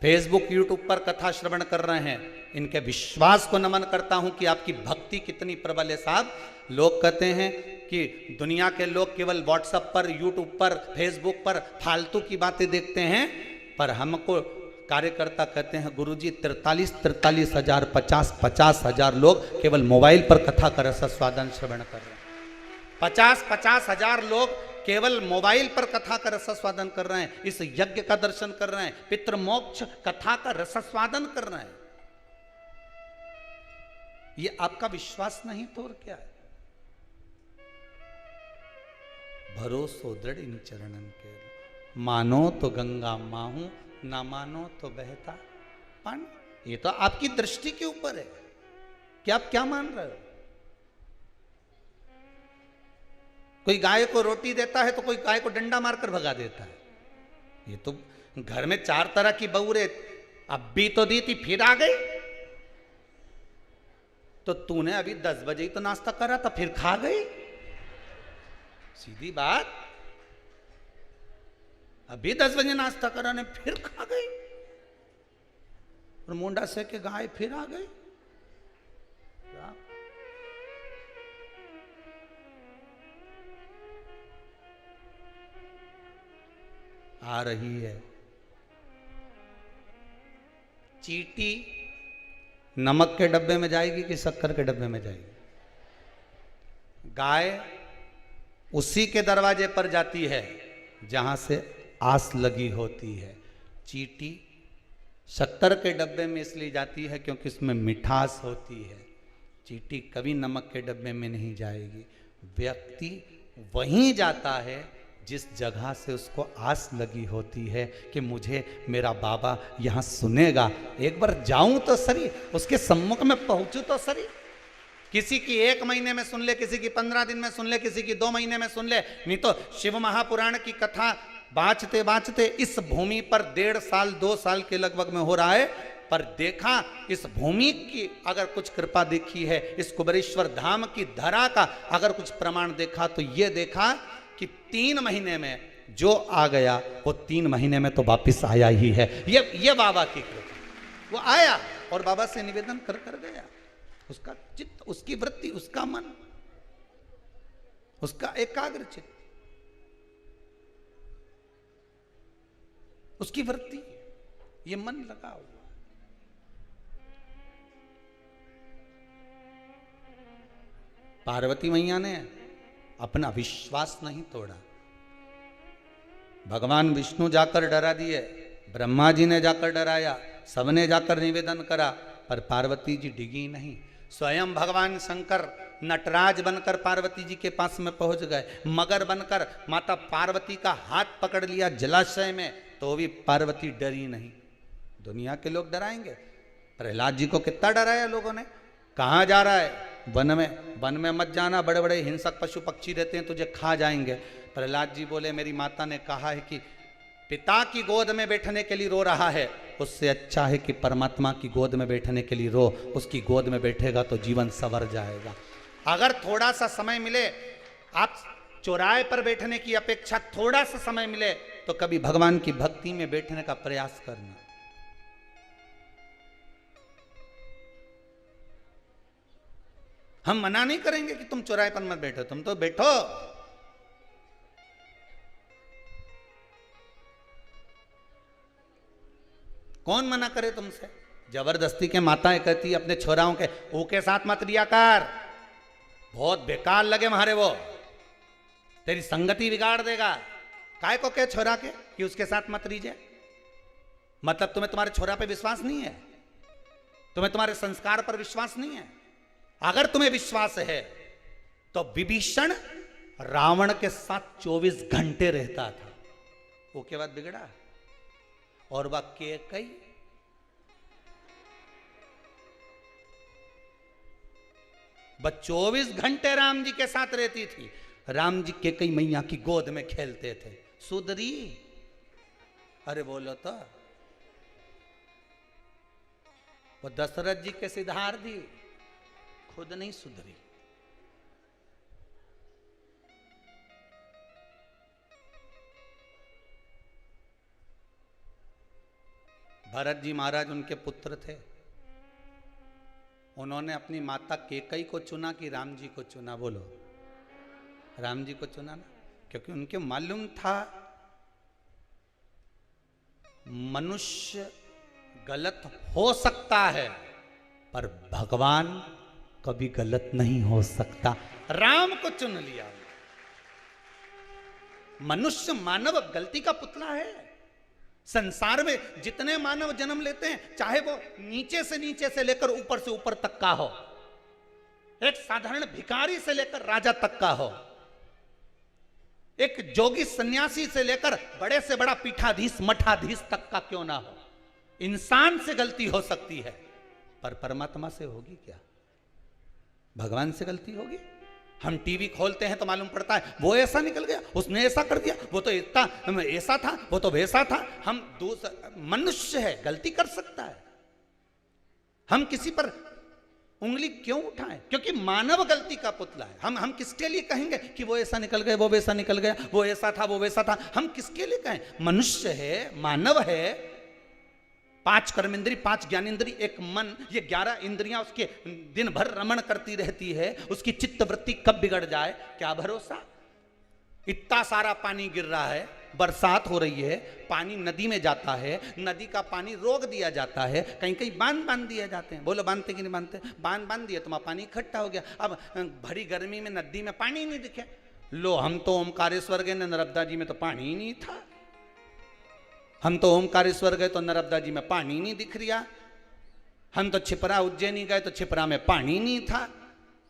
फेसबुक, यूट्यूब पर कथा श्रवण कर रहे हैं, इनके विश्वास को नमन करता हूं कि आपकी भक्ति कितनी प्रबल है। साहब, लोग कहते हैं कि दुनिया के लोग केवल व्हाट्सएप पर, यूट्यूब पर, फेसबुक पर फालतू की बातें देखते हैं, पर हमको कार्यकर्ता कहते हैं गुरुजी 43 हजार, 50 हजार लोग केवल मोबाइल पर कथा का रसास्वादन श्रवण कर रहे हैं। 50 हजार लोग केवल मोबाइल पर कथा का रसास्वादन कर रहे हैं, इस यज्ञ का दर्शन कर रहे हैं, पितृमोक्ष कथा का रसास्वादन कर रहे हैं। ये आपका विश्वास नहीं तो और क्या है। भरोसो दृढ़ इन चरणन के, मानो तो गंगा माहू, ना मानो तो बहता पानी। ये तो आपकी दृष्टि के ऊपर है कि आप क्या मान रहे हो। कोई गाय को रोटी देता है तो कोई गाय को डंडा मारकर भगा देता है। ये तो घर में 4 तरह की बहू रे, अब भी तो दी थी फिर आ गई। तो तूने अभी 10 बजे ही तो नाश्ता करा था, फिर खा गई। सीधी बात, अभी 10 बजे नाश्ता करा ने फिर खा गई, और मुंडा से के गाय फिर आ गई। आ रही है चींटी, नमक के डब्बे में जाएगी कि शक्कर के डब्बे में जाएगी। गाय उसी के दरवाजे पर जाती है जहां से आस लगी होती है। चींटी शक्कर के डब्बे में इसलिए जाती है क्योंकि उसमें मिठास होती है। चींटी कभी नमक के डब्बे में नहीं जाएगी। व्यक्ति वहीं जाता है जिस जगह से उसको आस लगी होती है कि मुझे मेरा बाबा यहाँ सुनेगा, एक बार जाऊं तो सही, उसके सम्मुख में पहुंचूं तो सही। किसी की 1 महीने में सुन ले, किसी की 15 दिन में सुन ले, किसी की 2 महीने में सुन ले, नहीं तो शिव महापुराण की कथा बाँचते बाँचते इस भूमि पर 1.5 साल 2 साल के लगभग में हो रहा है। पर देखा इस भूमि की अगर कुछ कृपा देखी है, इस कुबेरेश्वर धाम की धरा का अगर कुछ प्रमाण देखा तो ये देखा कि 3 महीने में जो आ गया वो 3 महीने में तो वापिस आया ही है। ये बाबा की कृपा, वो आया और बाबा से निवेदन कर गया। उसका चित्त, उसकी वृत्ति, उसका मन, उसका एकाग्र चित्त, उसकी वृत्ति, ये मन लगा हुआ। पार्वती मैया ने अपना विश्वास नहीं तोड़ा। भगवान विष्णु जाकर डरा दिए, ब्रह्मा जी ने जाकर डराया, सबने जाकर निवेदन करा, पर पार्वती जी डिगी नहीं। स्वयं भगवान शंकर नटराज बनकर पार्वती जी के पास में पहुंच गए, मगर बनकर माता पार्वती का हाथ पकड़ लिया जलाशय में, तो भी पार्वती डरी नहीं। दुनिया के लोग डराएंगे, प्रहलाद जी को कितना डराया लोगों ने। कहाँ जा रहा है? वन में। वन में मत जाना, बड़े बड़े हिंसक पशु पक्षी रहते हैं, तुझे खा जाएंगे। प्रहलाद जी बोले मेरी माता ने कहा है कि पिता की गोद में बैठने के लिए रो रहा है, उससे अच्छा है कि परमात्मा की गोद में बैठने के लिए रो। उसकी गोद में बैठेगा तो जीवन संवर जाएगा। अगर थोड़ा सा समय मिले, आप चौराहे पर बैठने की अपेक्षा थोड़ा सा समय मिले तो कभी भगवान की भक्ति में बैठने का प्रयास करना। हम मना नहीं करेंगे कि तुम चौराहे पर मत बैठो, तुम तो बैठो। कौन मना करे तुमसे? जबरदस्ती के माताएं कहती अपने छोराओं के ऊके साथ मत रिया कर, बहुत बेकार लगे हमारे, वो तेरी संगति बिगाड़ देगा। काय को कहे छोरा के कि उसके साथ मत रीजे? मतलब तुम्हें तुम्हारे छोरा पे विश्वास नहीं है, तुम्हें तुम्हारे संस्कार पर विश्वास नहीं है। अगर तुम्हें विश्वास है तो विभीषण रावण के साथ 24 घंटे रहता था, वो के बाद बिगड़ा। और वह कैकेयी, वह 24 घंटे राम जी के साथ रहती थी। राम जी कैकेयी मैया की गोद में खेलते थे। सुधरी? अरे बोलो तो। वो दशरथ जी के सिद्धार्थी, खुद नहीं सुधरी। भरत जी महाराज उनके पुत्र थे, उन्होंने अपनी माता कैकेयी को चुना कि राम जी को चुना? बोलो, राम जी को चुना ना, क्योंकि उनके मालूम था मनुष्य गलत हो सकता है पर भगवान कभी गलत नहीं हो सकता। राम को चुन लिया। मनुष्य मानव गलती का पुतला है। संसार में जितने मानव जन्म लेते हैं, चाहे वो नीचे से लेकर ऊपर से ऊपर तक का हो, एक साधारण भिखारी से लेकर राजा तक का हो, एक जोगी सन्यासी से लेकर बड़े से बड़ा पीठाधीश मठाधीश तक का क्यों ना हो, इंसान से गलती हो सकती है, पर परमात्मा से होगी क्या? भगवान से गलती होगी? हम टीवी खोलते हैं तो मालूम पड़ता है वो ऐसा निकल गया, उसने ऐसा कर दिया, वो तो इतना ऐसा था, वो तो वैसा था। हम मनुष्य है, गलती कर सकता है। हम किसी पर उंगली क्यों उठाएं? क्योंकि मानव गलती का पुतला है। हम किसके लिए कहेंगे कि वो ऐसा निकल गया, वो वैसा निकल गया, वो ऐसा था, वो वैसा था? हम किसके लिए कहें? मनुष्य है, मानव है, 5 कर्मेंद्री, 5 ज्ञानेंद्री, एक मन, ये 11 इंद्रियां उसके दिन भर रमण करती रहती है। उसकी चित्त वृत्ति कब बिगड़ जाए क्या भरोसा? इतना सारा पानी गिर रहा है, बरसात हो रही है, पानी नदी में जाता है, नदी का पानी रोक दिया जाता है, कहीं कहीं बांध दिए जाते हैं। बोलो बांधते कि नहीं बांधते? बांध दिए तो पानी इकट्ठा हो गया। अब भरी गर्मी में नदी में पानी नहीं दिखे। लो, हम तो ओमकारेश्वर गए, नर्मदा जी में तो पानी ही नहीं था। हम तो ओमकारेश्वर गए तो नर्मदा जी में पानी नहीं दिख रहा। हम तो छिपरा उज्जैनी गए तो छिपरा में पानी नहीं था।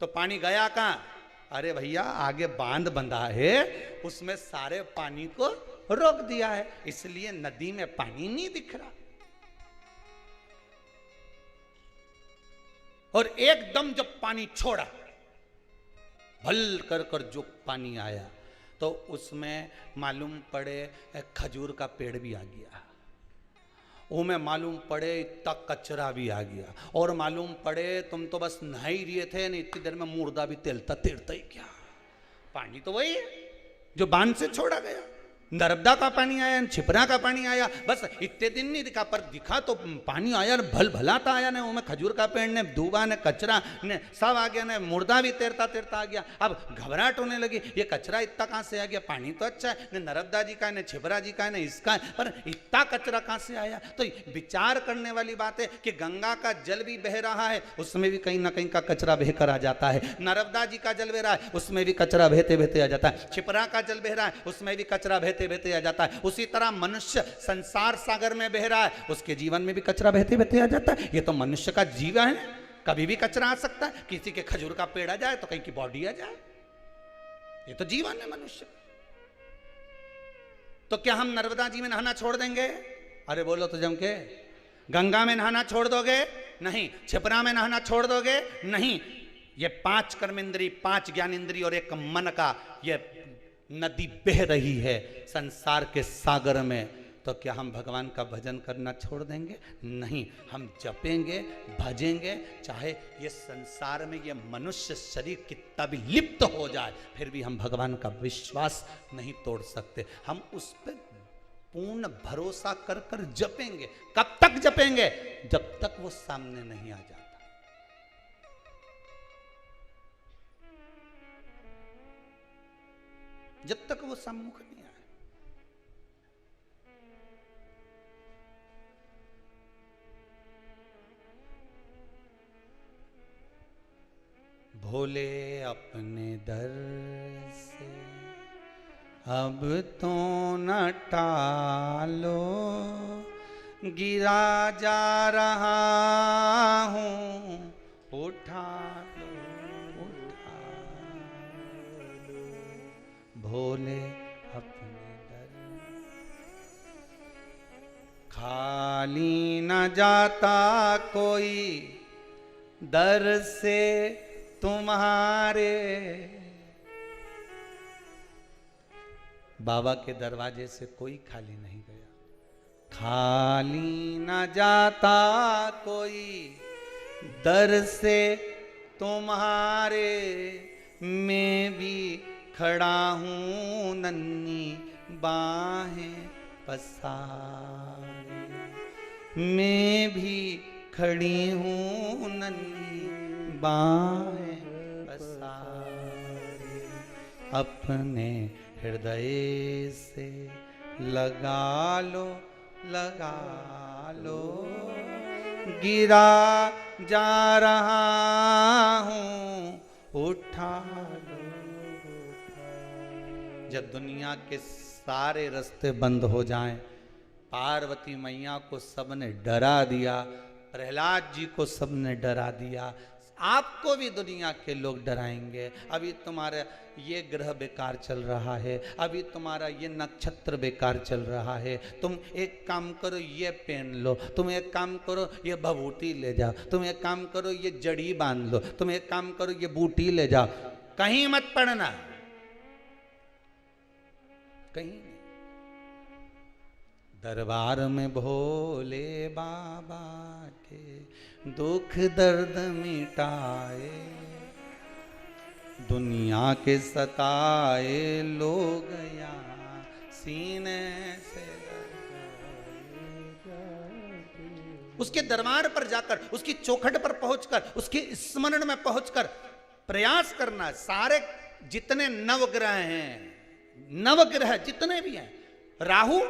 तो पानी गया कहाँ? अरे भैया, आगे बांध बंधा है, उसमें सारे पानी को रोक दिया है, इसलिए नदी में पानी नहीं दिख रहा। और एकदम जब पानी छोड़ा, भल कर जो पानी आया, तो उसमें मालूम पड़े खजूर का पेड़ भी आ गया। वो में मालूम पड़े इतना कचरा भी आ गया, और मालूम पड़े तुम तो बस नहा ही रहे थे नहीं, इतनी देर में मुर्दा भी तेलता तेरता ही क्या। पानी तो वही है जो बांध से छोड़ा गया, नर्मदा का पानी आया, छिपरा का पानी आया, बस इतने दिन नहीं दिखा, पर दिखा तो पानी आया, भल भलाता आया ने, उसमें खजूर का पेड़ ने, दूबा ने, कचरा ने सब आ गया ने, मुर्दा भी तैरता तैरता आ गया। अब घबराहट होने लगी, ये कचरा इतना कहाँ से आ गया, पानी तो अच्छा है, ने नर्मदा जी का है, ने छिपरा जी का है, ने इसका है, पर इतना कचरा कहाँ से आया। तो विचार करने वाली बात है कि गंगा का जल भी बह रहा है, उसमें भी कहीं ना कहीं का कचरा बह कर आ जाता है, नर्मदा जी का जल बह रहा है, उसमें भी कचरा बहते बहते आ जाता है, छिपरा का जल बह रहा है, उसमें भी कचरा बहते बहते आ जाता है। उसी तरह मनुष्य संसार सागर में बह रहा है, उसके जीवन में भी कचरा बहते बहते आ जाता है। ये तो मनुष्य का जीवन है, कभी भी कचरा आ सकता है, किसी के खजूर का पेड़ आ जाए तो कहीं की बॉडी आ जाए, ये तो जीवन है मनुष्य। तो क्या हम नर्मदा जी में नहाना छोड़ देंगे? अरे बोलो तो जम के, गंगा में नहाना छोड़ दोगे? नहीं। छिपरा में नहाना छोड़ दोगे? नहीं। ये 5 कर्मेंद्री, 5 ज्ञानेंद्री और 1 मन का ये नदी बह रही है संसार के सागर में, तो क्या हम भगवान का भजन करना छोड़ देंगे? नहीं। हम जपेंगे, भजेंगे, चाहे ये संसार में ये मनुष्य शरीर कितना भी लिप्त हो जाए, फिर भी हम भगवान का विश्वास नहीं तोड़ सकते। हम उस पर पूर्ण भरोसा कर कर जपेंगे। कब तक जपेंगे? जब तक वो सामने नहीं आ जाता। जब तक वो सम्मुख नहीं आए। भोले अपने दर से अब तो न टालो, गिरा जा रहा हूं उठा लो, उठा लो। भोले अपने दर खाली न जाता कोई, दर से तुम्हारे। बाबा के दरवाजे से कोई खाली नहीं गया। खाली न जाता कोई, दर से तुम्हारे। मैं भी खड़ा हूँ नन्ही बाहें पसारे, मैं भी खड़ी हूँ नन्ही बाहें पसारे। अपने हृदय से लगा लो, लगा लो, गिरा जा रहा हूँ उठा लो। जब दुनिया के सारे रास्ते बंद हो जाएं, पार्वती मैया को सबने डरा दिया, प्रहलाद जी को सबने डरा दिया, आपको भी दुनिया के लोग डराएंगे। अभी तुम्हारा ये ग्रह बेकार चल रहा है, अभी तुम्हारा ये नक्षत्र बेकार चल रहा है, तुम एक काम करो ये पहन लो, तुम एक काम करो ये भभूति ले जाओ, तुम एक काम करो ये जड़ी बांध लो, तुम एक काम करो ये बूटी ले जाओ। कहीं मत पड़ना, कहीं नहीं। दरबार में भोले बाबा के दुख दर्द मिटाए, दुनिया के सताए लोग यहाँ सीने से। उसके दरबार पर जाकर, उसकी चौखट पर पहुंचकर, उसके स्मरण में पहुंचकर प्रयास करना। सारे जितने नवग्रह हैं, नवग्रह जितने भी हैं, राहु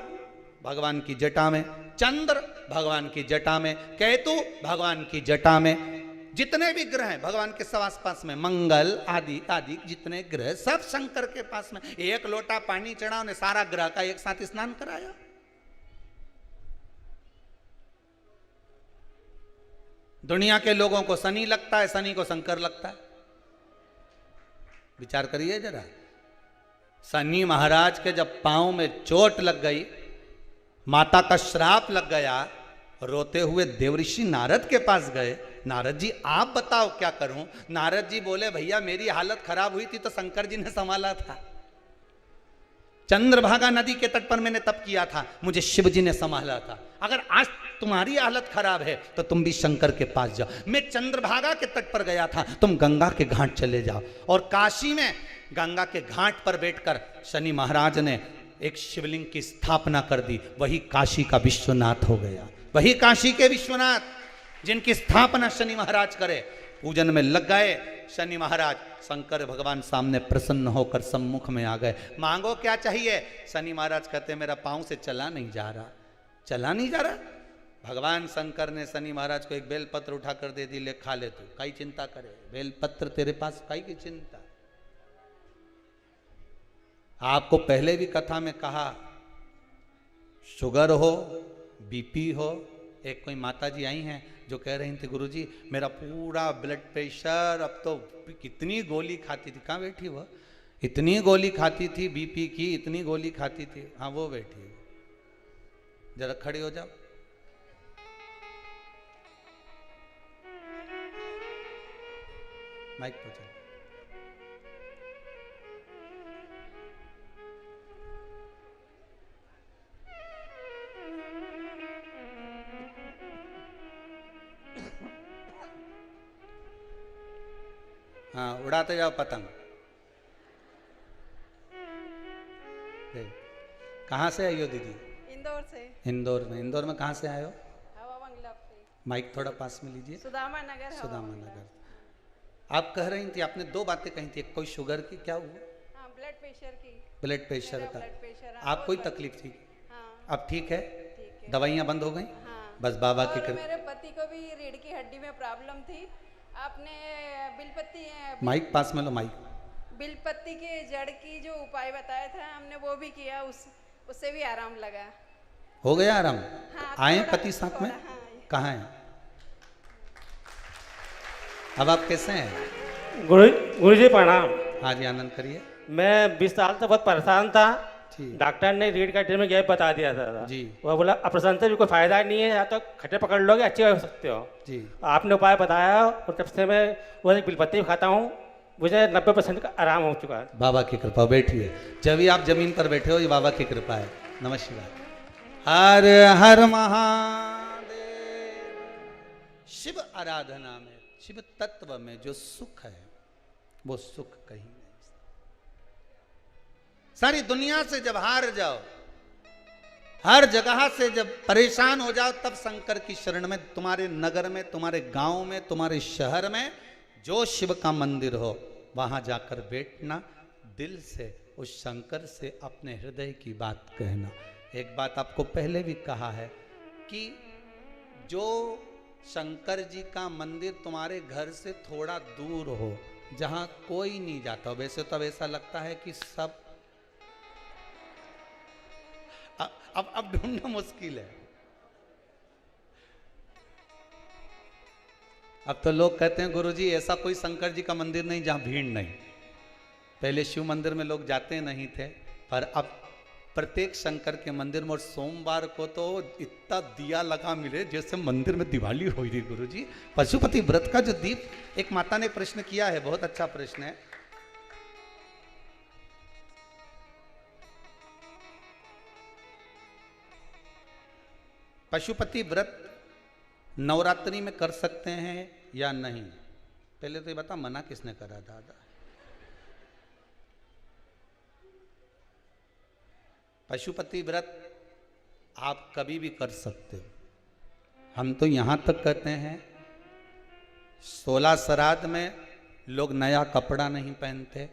भगवान की जटा में, चंद्र भगवान की जटा में, केतु भगवान की जटा में, जितने भी ग्रह हैं भगवान के सब आसपास में, मंगल आदि आदि जितने ग्रह सब शंकर के पास में। एक लोटा पानी चढ़ा, उन्हें सारा ग्रह का एक साथ स्नान कराया। दुनिया के लोगों को शनि लगता है, शनि को शंकर लगता है। विचार करिए जरा, शनि महाराज के जब पांव में चोट लग गई, माता का श्राप लग गया, रोते हुए देवऋषि नारद के पास गए। नारद जी आप बताओ क्या करूं? नारद जी बोले भैया मेरी हालत खराब हुई थी तो शंकर जी ने संभाला था। चंद्रभागा नदी के तट पर मैंने तप किया था, मुझे शिव जी ने संभाला था। अगर आज तुम्हारी हालत खराब है तो तुम भी शंकर के पास जाओ। मैं चंद्रभागा के तट पर गया था, तुम गंगा के घाट चले जाओ। और काशी में गंगा के घाट पर बैठकर शनि महाराज ने एक शिवलिंग की स्थापना कर दी, वही काशी का विश्वनाथ हो गया। वही काशी के विश्वनाथ जिनकी स्थापना शनि महाराज करे, पूजन में लग गए। शनि महाराज शंकर भगवान सामने प्रसन्न होकर सम्मुख में आ गए। मांगो क्या चाहिए? शनि महाराज कहते मेरा पांव से चला नहीं जा रहा, चला नहीं जा रहा। भगवान शंकर ने शनि महाराज को एक बेलपत्र उठाकर दे दी, ले खा ले तू, काई चिंता करे, बेलपत्र तेरे पास, काई की चिंता। आपको पहले भी कथा में कहा, शुगर हो, बीपी हो। एक कोई माता जी आई हैं जो कह रही थी गुरुजी मेरा पूरा ब्लड प्रेशर, अब तो कितनी गोली खाती थी, कहाँ बैठी वो, इतनी गोली खाती थी बीपी की, इतनी गोली खाती थी। हाँ वो बैठी है, जरा खड़ी हो जाओ। माइक पर चलो। हाँ उड़ाते जाओ पतंग। कहाँ से आई हो दीदी? इंदौर से। इंदौर में? इंदौर में कहाँ से आए हो? हवा बंगला से। माइक थोड़ा पास में लीजिए। सुदामा नगर। सुदामा नगर। आप कह रही थी, आपने दो बातें कही थी, एक कोई शुगर की, क्या हुआ? हाँ ब्लड प्रेशर की। ब्लड प्रेशर का। Blood pressure. आप कोई तकलीफ थी? हाँ। अब ठीक है? ठीक है। दवाइयाँ बंद हो गई? हाँ। बस बाबा की और कृपा। मेरे पति को भी रीढ़ की हड्डी में प्रॉब्लम थी। आपने बिलपत्ती माइक पास में लो, माइक। बिलपत्ती के जड़ की जो उपाय बताया था हमने वो भी किया, उससे भी आराम लगा। हो गया आराम? हाँ, आए पति साथ में? हाँ, कहाँ है? अब आप कैसे हैं? गुरु जी प्रणाम। हाँ जी आनंद करिए। मैं 20 साल से बहुत परेशान था। ठीक। डॉक्टर ने रीढ़ का में गैप बता दिया था जी। वो बोला ऑपरेशन से भी कोई फायदा नहीं है, या तो खट्टे पकड़ लोगे अच्छे हो सकते हो। जी। आपने उपाय बताया और तब से मैं वो बिलपत्ती खाता हूँ, मुझे 90% का आराम हो चुका है। बाबा की कृपा। बैठिए, जब भी आप जमीन पर बैठे हो ये बाबा की कृपा है। नमः शिवाय। हर हर महादेव। शिव आराधना में, शिव तत्व में जो सुख है वो सुख कहीं नहीं। सारी दुनिया से जब हार जाओ, हर जगह से जब परेशान हो जाओ, तब शंकर की शरण में, तुम्हारे नगर में, तुम्हारे गांव में, तुम्हारे शहर में जो शिव का मंदिर हो वहां जाकर बैठना, दिल से उस शंकर से अपने हृदय की बात कहना। एक बात आपको पहले भी कहा है कि जो शंकर जी का मंदिर तुम्हारे घर से थोड़ा दूर हो, जहां कोई नहीं जाता, वैसे तो ऐसा लगता है कि सब, अब ढूंढना मुश्किल है। अब तो लोग कहते हैं गुरुजी ऐसा कोई शंकर जी का मंदिर नहीं जहां भीड़ नहीं। पहले शिव मंदिर में लोग जाते नहीं थे, पर अब प्रत्येक शंकर के मंदिर में, और सोमवार को तो इतना दिया लगा मिले जैसे मंदिर में दिवाली हो रही। गुरुजी पशुपति व्रत का जो दीप, एक माता ने प्रश्न किया है, बहुत अच्छा प्रश्न है। पशुपति व्रत नवरात्रि में कर सकते हैं या नहीं? पहले तो ये बता, मना किसने करा दादा? पशुपति व्रत आप कभी भी कर सकते हो। हम तो यहां तक कहते हैं 16 श्राद्ध में लोग नया कपड़ा नहीं पहनते,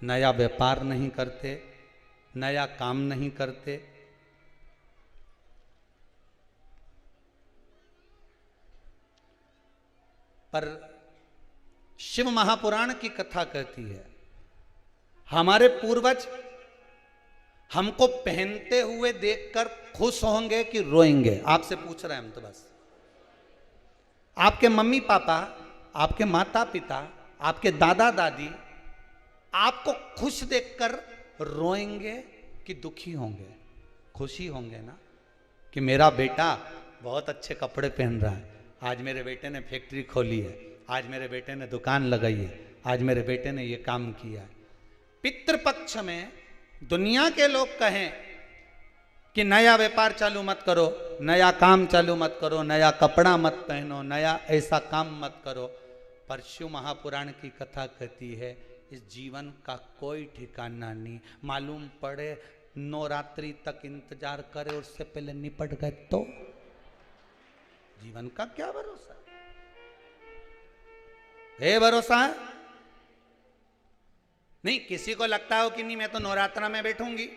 नया व्यापार नहीं करते, नया काम नहीं करते। पर शिव महापुराण की कथा कहती है हमारे पूर्वज हमको पहनते हुए देखकर खुश होंगे कि रोएंगे? आपसे पूछ रहे हैं हम तो बस। आपके मम्मी पापा, आपके माता पिता, आपके दादा दादी आपको खुश देखकर रोएंगे कि दुखी होंगे? खुशी होंगे ना कि मेरा बेटा बहुत अच्छे कपड़े पहन रहा है, आज मेरे बेटे ने फैक्ट्री खोली है, आज मेरे बेटे ने दुकान लगाई है, आज मेरे बेटे ने ये काम किया है। पितृपक्ष में दुनिया के लोग कहें कि नया व्यापार चालू मत करो, नया काम चालू मत करो, नया कपड़ा मत पहनो, नया ऐसा काम मत करो। पर शिव महापुराण की कथा कहती है इस जीवन का कोई ठिकाना नहीं। मालूम पड़े नवरात्रि तक इंतजार करे और उससे पहले निपट गए तो जीवन का क्या भरोसा है? भरोसा है नहीं। किसी को लगता हो कि नहीं मैं तो नवरात्रा में बैठूंगी,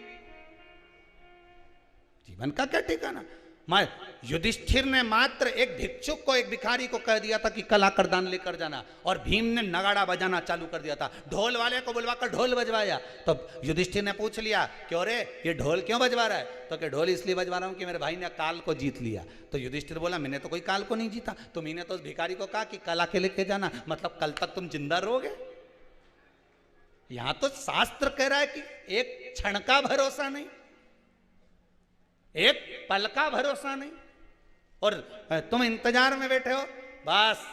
जीवन का क्या ठिकाना। मैं युधिष्ठिर ने मात्र एक भिक्षुक को, एक भिखारी को कह दिया था कि कल आकर दान लेकर जाना, और भीम ने नगाड़ा बजाना चालू कर दिया था। ढोल वाले को बुलवाकर ढोल बजवाया। तो युधिष्ठिर ने पूछ लिया क्यों रे ये ढोल क्यों बजवा रहा है? तो कि ढोल इसलिए बजवा रहा हूं कि मेरे भाई ने काल को जीत लिया। तो युधिष्ठिर बोला मैंने तो कोई काल को नहीं जीता, तुम्हें तो उस भिखारी को कहा कि कल आके लेके जाना, मतलब कल तक तुम जिंदा रहोगे। यहां तो शास्त्र कह रहा है कि एक क्षण का भरोसा नहीं, एक पल का भरोसा नहीं, और तुम इंतजार में बैठे हो। बस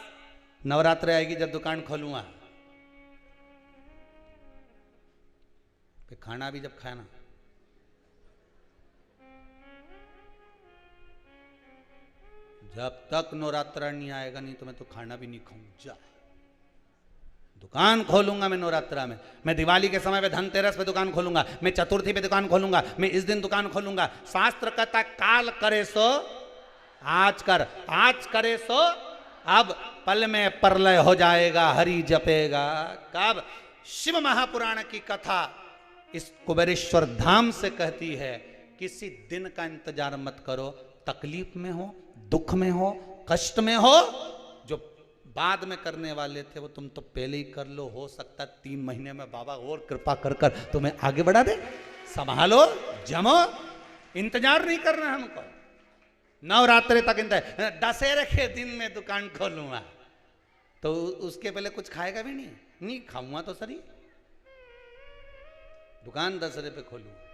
नवरात्रि आएगी जब दुकान खोलूंगा, फिर खाना भी जब खाना। जब तक नवरात्रा नहीं आएगा नहीं तो मैं तो खाना भी नहीं खाऊंगा। दुकान खोलूंगा मैं नवरात्रा में, मैं दिवाली के समय पे धनतेरस पे दुकान खोलूंगा, मैं चतुर्थी पे दुकान खोलूंगा, मैं इस दिन दुकान खोलूंगा। शास्त्र कहता काल करे सो आज कर, आज करे सो अब, पल में प्रलय हो जाएगा हरि जपेगा कब। शिव महापुराण की कथा इस कुबेरेश्वर धाम से कहती है किसी दिन का इंतजार मत करो। तकलीफ में हो, दुख में हो, कष्ट में हो, जो बाद में करने वाले थे वो तुम तो पहले ही कर लो। हो सकता 3 महीने में बाबा और कृपा कर कर तुम्हें आगे बढ़ा दे। संभालो, जमो, इंतजार नहीं करना हमको। नवरात्रि तक इंतजार, दशहरे के दिन में दुकान खोलूंगा तो उसके पहले कुछ खाएगा भी नहीं खाऊंगा तो सही। दुकान दशहरे पे खोलूंगा।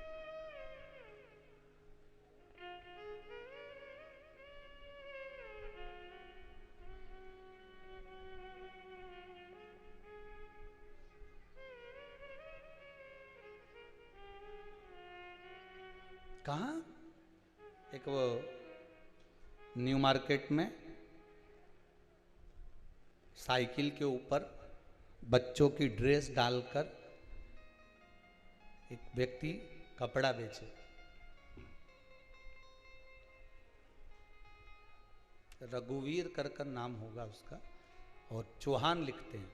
कहाँ? एक वो न्यू मार्केट में साइकिल के ऊपर बच्चों की ड्रेस डालकर एक व्यक्ति कपड़ा बेचे। रघुवीर कर नाम होगा उसका, और चौहान लिखते हैं।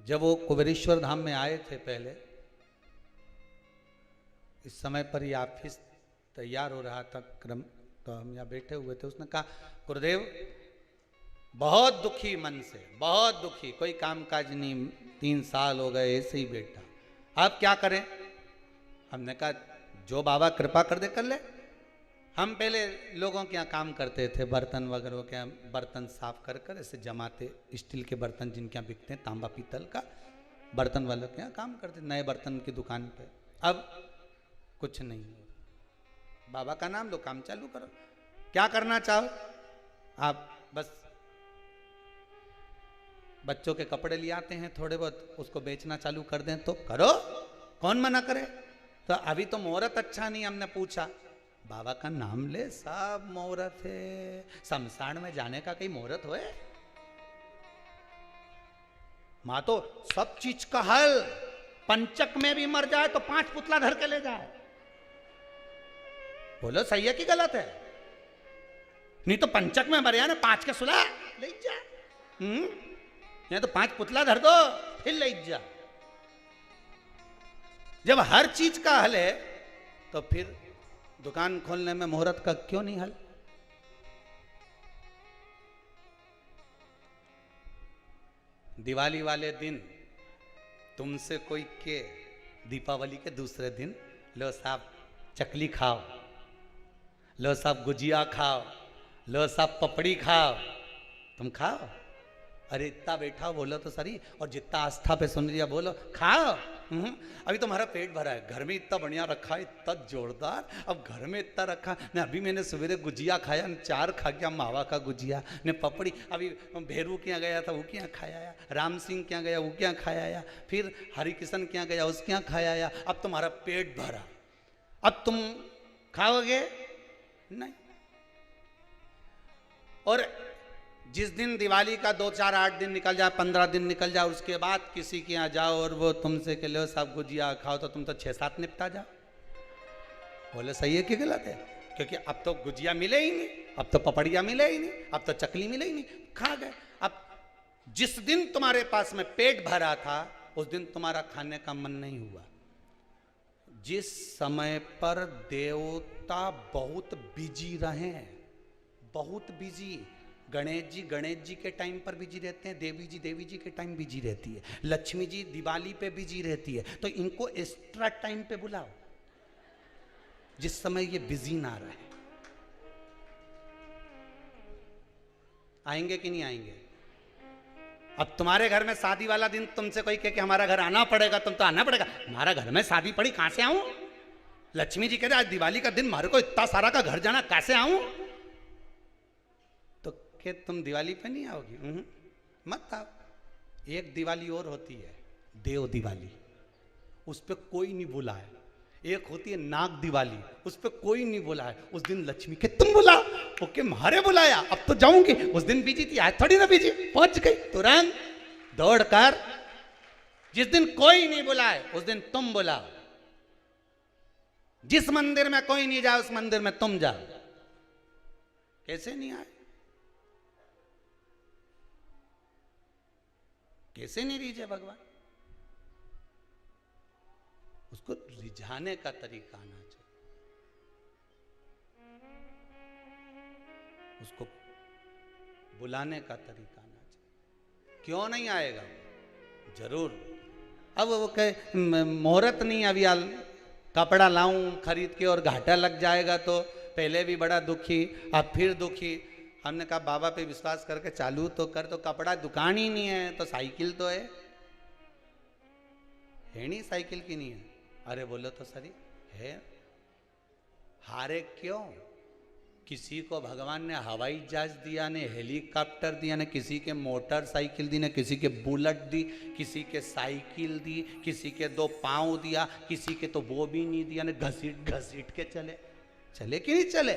जब वो कुबेरेश्वर धाम में आए थे पहले, इस समय पर ये ऑफिस तैयार हो रहा था क्रम, तो हम यहाँ बैठे हुए थे। उसने कहा गुरुदेव बहुत दुखी मन से, बहुत दुखी, कोई काम काज नहीं, 3 साल हो गए ऐसे ही बैठा, अब क्या करें? हमने कहा जो बाबा कृपा कर दे कर ले। हम पहले लोगों के यहाँ काम करते थे, बर्तन वगैरह के यहाँ बर्तन साफ कर कर ऐसे जमाते, स्टील के बर्तन जिनके यहाँ बिकते हैं, तांबा पीतल का बर्तन वालों के यहाँ काम करते, नए बर्तन की दुकान पे। अब कुछ नहीं, बाबा का नाम लो, काम चालू करो। क्या करना चाहो आप? बस बच्चों के कपड़े ले आते हैं थोड़े बहुत, उसको बेचना चालू कर दें तो करो, कौन मना करे। तो अभी तो मुहूर्त अच्छा नहीं, हमने पूछा, बाबा का नाम ले, सब मुहूर्त है। शमशान में जाने का कहीं मुहूर्त हुए? माँ तो सब चीज का हल, पंचक में भी मर जाए तो 5 पुतला धर के ले जाए। बोलो सही है कि गलत है? नहीं तो पंचक में मर जाए ना, 5 के सुला ले जा, या तो 5 पुतला धर दो फिर ले जा। जब हर चीज का हल है तो फिर दुकान खोलने में मुहूर्त का क्यों नहीं हल? दिवाली वाले दिन तुमसे कोई के, दीपावली के दूसरे दिन, लो साहब चकली खाओ, लो साहब गुजिया खाओ, लो साहब पपड़ी खाओ, तुम खाओ। अरे इतना बैठा बोलो तो सही, और जितना आस्था पे सुन लिया बोलो खाओ। अभी तुम्हारा पेट भरा है, घर में इतना बढ़िया रखा है, इतना जोरदार, अब घर में इतना रखा ने। अभी मैंने सवेरे गुजिया खाया, 4 खा गया, मावा का गुजिया ने पपड़ी। अभी भेरू के यहाँ गया था, वो के यहाँ खाया आया, राम सिंह के यहाँ गया, वो के यहाँ खाया आया, फिर हरिकिशन के यहाँ गया, उसके यहाँ खाया आया। अब तुम्हारा पेट भरा, अब तुम खाओगे नहीं। और जिस दिन दिवाली का 2 4 8 दिन निकल जाए, 15 दिन निकल जाए, उसके बाद किसी के यहाँ जाओ और वो तुमसे कह लो सब गुजिया खाओ, तो तुम तो 6 7 निपटा जाओ। बोले सही है कि गलत है? क्योंकि अब तो गुजिया मिले ही नहीं, अब तो पपड़िया मिले ही नहीं, अब तो चकली मिले ही नहीं, खा गए। अब जिस दिन तुम्हारे पास में पेट भरा था उस दिन तुम्हारा खाने का मन नहीं हुआ। जिस समय पर देवता बहुत बिजी रहे, बहुत बिजी, गणेश जी के टाइम पर बिजी रहते हैं, देवी जी के टाइम बिजी रहती है, लक्ष्मी जी दिवाली पे बिजी रहती है, तो इनको एक्स्ट्रा टाइम पे बुलाओ जिस समय ये बिजी ना रहे। आएंगे कि नहीं आएंगे? अब तुम्हारे घर में शादी वाला दिन तुमसे कोई कहे कि हमारा घर आना पड़ेगा, तुम तो आना पड़ेगा। हमारा घर में शादी पड़ी, कहां से आऊं? लक्ष्मी जी कहते आज दिवाली का दिन, हमारे को इतना सारा का घर जाना, कैसे आऊं? तो क्या तुम दिवाली पे नहीं आओगी? मत आओ। एक दिवाली और होती है, देव दिवाली, उस पर कोई नहीं बुलाए। एक होती है नाग दिवाली, उस पर कोई नहीं बुलाए। उस दिन लक्ष्मी के तुम बुलाओ, ओके मारे बुलाया, अब तो जाऊंगी। उस दिन बिजी थी, आज थोड़ी ना बिजी, पहुंच गई तुरंत दौड़कर। जिस दिन कोई नहीं बुलाए उस दिन तुम बुलाओ। जिस मंदिर में कोई नहीं जाए उस मंदिर में तुम जाओ। कैसे नहीं आए? कैसे नहीं रिझे भगवान? उसको रिझाने का तरीका आना चाहिए, उसको बुलाने का तरीका आना चाहिए। क्यों नहीं आएगा? जरूर। अब वो कहे मुहूर्त नहीं, अभी कपड़ा लाऊं खरीद के और घाटा लग जाएगा, तो पहले भी बड़ा दुखी, अब फिर दुखी। हमने कहा बाबा पे विश्वास करके चालू तो कर, तो कपड़ा दुकान ही नहीं है तो साइकिल तो है नहीं, साइकिल की नहीं है। अरे बोलो तो सही है। हारे क्यों? किसी को भगवान ने हवाई जहाज दिया, ने हेलीकॉप्टर दिया, ने किसी के मोटरसाइकिल दी, ने किसी के बुलेट दी, किसी के साइकिल दी, किसी के 2 पाँव दिया, किसी के तो वो भी नहीं दिया, ने घसीट घसीट के चले। चले कि नहीं चले?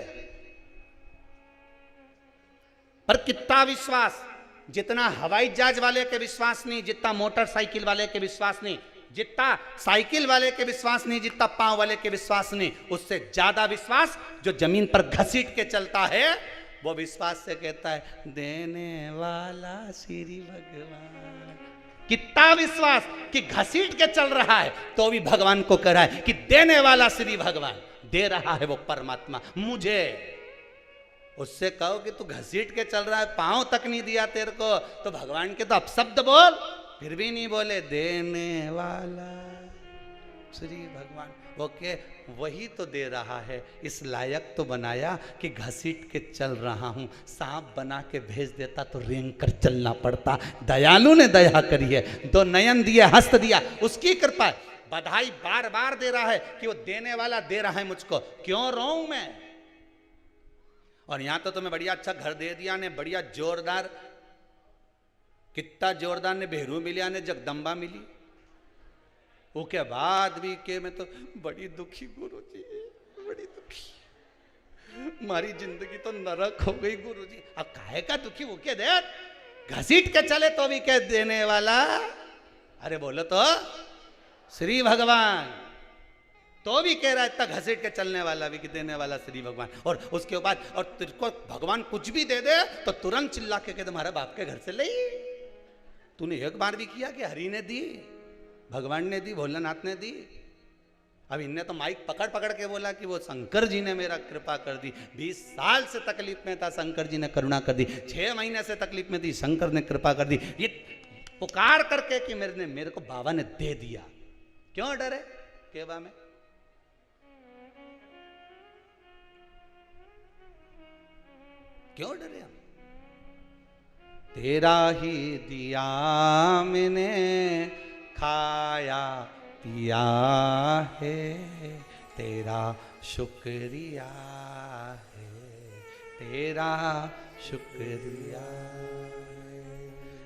पर कितना विश्वास, जितना हवाई जहाज वाले के विश्वास नहीं, जितना मोटरसाइकिल वाले के विश्वास नहीं, जितना साइकिल वाले के विश्वास नहीं, जितना पांव वाले के विश्वास नहीं, उससे ज्यादा विश्वास जो जमीन पर घसीट के चलता है, वो विश्वास से कहता है देने वाला श्री भगवान। कितना विश्वास कि घसीट के चल रहा है तो भी भगवान को कह रहा है कि देने वाला श्री भगवान, दे रहा है वो परमात्मा मुझे। उससे कहो कि तू घसीट के चल रहा है, पांव तक नहीं दिया तेरे को, तो भगवान के तो अपशब्द बोल, फिर भी नहीं बोले। देने वाला श्री भगवान, वो के वही तो दे रहा है, इस लायक तो बनाया कि घसीट के चल रहा हूं। सांप बना के भेज देता तो रेंग कर चलना पड़ता। दयालु ने दया करी है, 2 नयन दिए, हस्त दिया, उसकी कृपा है। बधाई बार बार दे रहा है कि वो देने वाला दे रहा है मुझको, क्यों रोऊं मैं? और यहां तो तुम्हें बढ़िया अच्छा घर दे दिया ने, बढ़िया जोरदार, कितना जोरदार ने भेरू मिलिया ने, जगदम्बा मिली। वो के बाद भी के मैं तो बड़ी दुखी गुरुजी, बड़ी दुखी, हमारी जिंदगी तो नरक हो गई गुरुजी। अब काहे का दुखी? वो के देख घसीट के चले तो भी कह देने वाला। अरे बोलो तो श्री भगवान, तो भी कह रहा है इतना घसीट के चलने वाला भी कि देने वाला श्री भगवान। और उसके बाद और तुझको भगवान कुछ भी दे दे तो तुरंत चिल्ला के कहते हमारे बाप के घर से ले। तूने एक बार भी किया कि हरि ने दी, भगवान ने दी, भोलेनाथ ने दी? अब इनने तो माइक पकड़ पकड़ के बोला कि वो शंकर जी ने मेरा कृपा कर दी। 20 साल से तकलीफ में था, शंकर जी ने करुणा कर दी। 6 महीने से तकलीफ में थी, शंकर ने कृपा कर दी। ये पुकार करके कि मेरे को बाबा ने दे दिया। क्यों डरे केबा में? क्यों डरे हम? तेरा ही दिया मैंने खाया पिया है, तेरा शुक्रिया है, तेरा शुक्रिया है।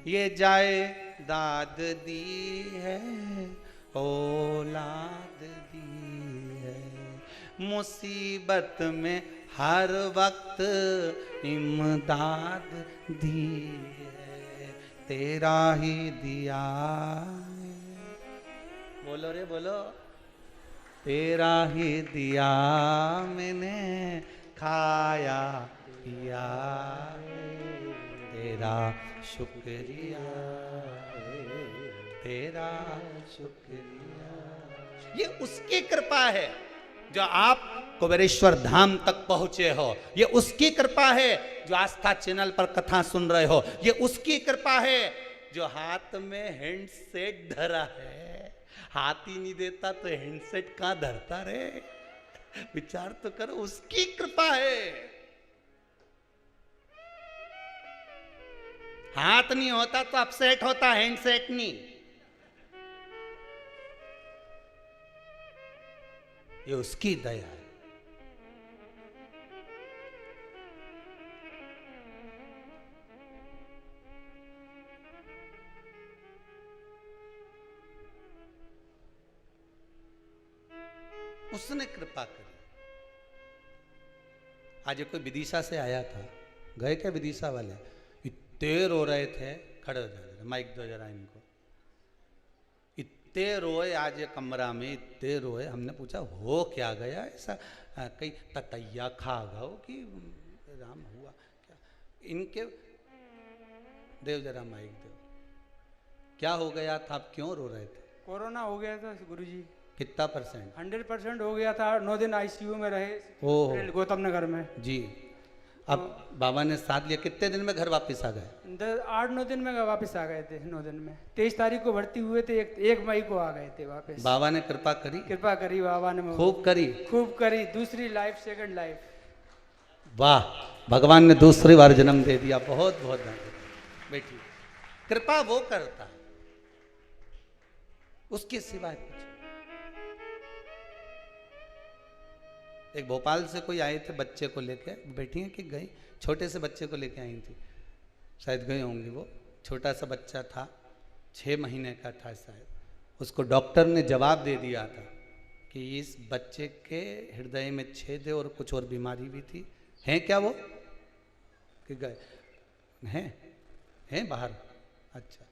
ये जाए दाद दी है, औलाद दी है, मुसीबत में हर वक्त इमदाद दी है, तेरा ही दिया है। बोलो रे बोलो। तेरा ही दिया मैंने खाया पिया, तेरा शुक्रिया, तेरा शुक्रिया। ये उसकी कृपा है जो आप कुबेरेश्वर धाम तक पहुंचे हो। ये उसकी कृपा है जो आस्था चैनल पर कथा सुन रहे हो। ये उसकी कृपा है जो हाथ में हैंडसेट धरा है। हाथ ही नहीं देता तो हैंडसेट कहां धरता रे? विचार तो करो, उसकी कृपा है। हाथ नहीं होता तो अपसेट होता, हैंडसेट नहीं। ये उसकी दया है। उसने कृपा करी। आज कोई विदिशा से आया था, गए क्या विदिशा वाले? इतने रो रहे थे। खड़े हो जाए, माइक दो जरा इनको। इतने रोए आज ये कमरा में, इतने रोए। हमने पूछा हो क्या गया ऐसा? कहीं ततैया खा गए कि राम हुआ क्या? इनके देव जरा माइक दो। क्या हो गया था? आप क्यों रो रहे थे? कोरोना हो गया था गुरुजी। कितना %? 100% हो गया था। 9 दिन आईसीयू में रहे ओह गौतम नगर में जी। अब बाबा ने साथ लिया। कितने दिन में घर वापस आ गए? 8-9 दिन में वापस आ गए थे। 9 दिन में 23 तारीख को भर्ती हुए थे, 1 मई को आ गए थे वापस। बाबा ने कृपा करी। कृपा करी बाबा ने, खूब करी। खूब करी। दूसरी लाइफ, सेकंड लाइफ। वाह, भगवान ने दूसरी बार जन्म दे दिया। बहुत बहुत धन्यवाद बेटी। कृपा वो करता है, उसके सिवाय कुछ। एक भोपाल से कोई आए थे बच्चे को लेके, बैठी हैं कि गई, छोटे से बच्चे को लेके आई थी, शायद गए होंगे। वो छोटा सा बच्चा था, 6 महीने का था शायद। उसको डॉक्टर ने जवाब दे दिया था कि इस बच्चे के हृदय में छेद है और कुछ और बीमारी भी थी। हैं क्या वो? कि गए हैं बाहर? अच्छा,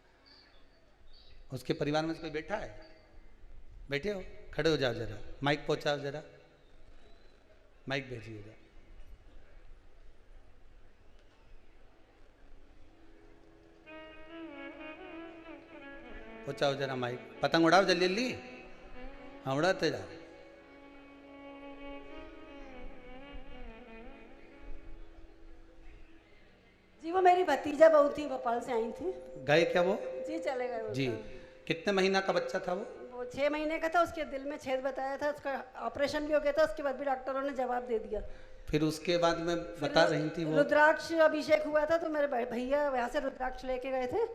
उसके परिवार में कोई बैठा है? बैठे हो? खड़े हो जाओ जरा, माइक पहुंचाओ जरा, माइक भेजिएगा। पहुंचाओ जरा माइक। पतंग उड़ाओ जल्दी जल्दी। हाँ उड़ाते जा। जी वो मेरी भतीजा बहू थी, भोपाल से आई थी। गए क्या वो? जी चले गए वो जी। तो। कितने महीना का बच्चा था वो? वो 6 महीने का था। उसके दिल में छेद बताया था, उसका ऑपरेशन भी हो गया था। उसके बाद भी डॉक्टरों ने जवाब दे दिया। फिर उसके बाद में बता रही थी वो, रुद्राक्ष अभिषेक हुआ था तो मेरे भैया यहाँ से रुद्राक्ष लेके गए थे।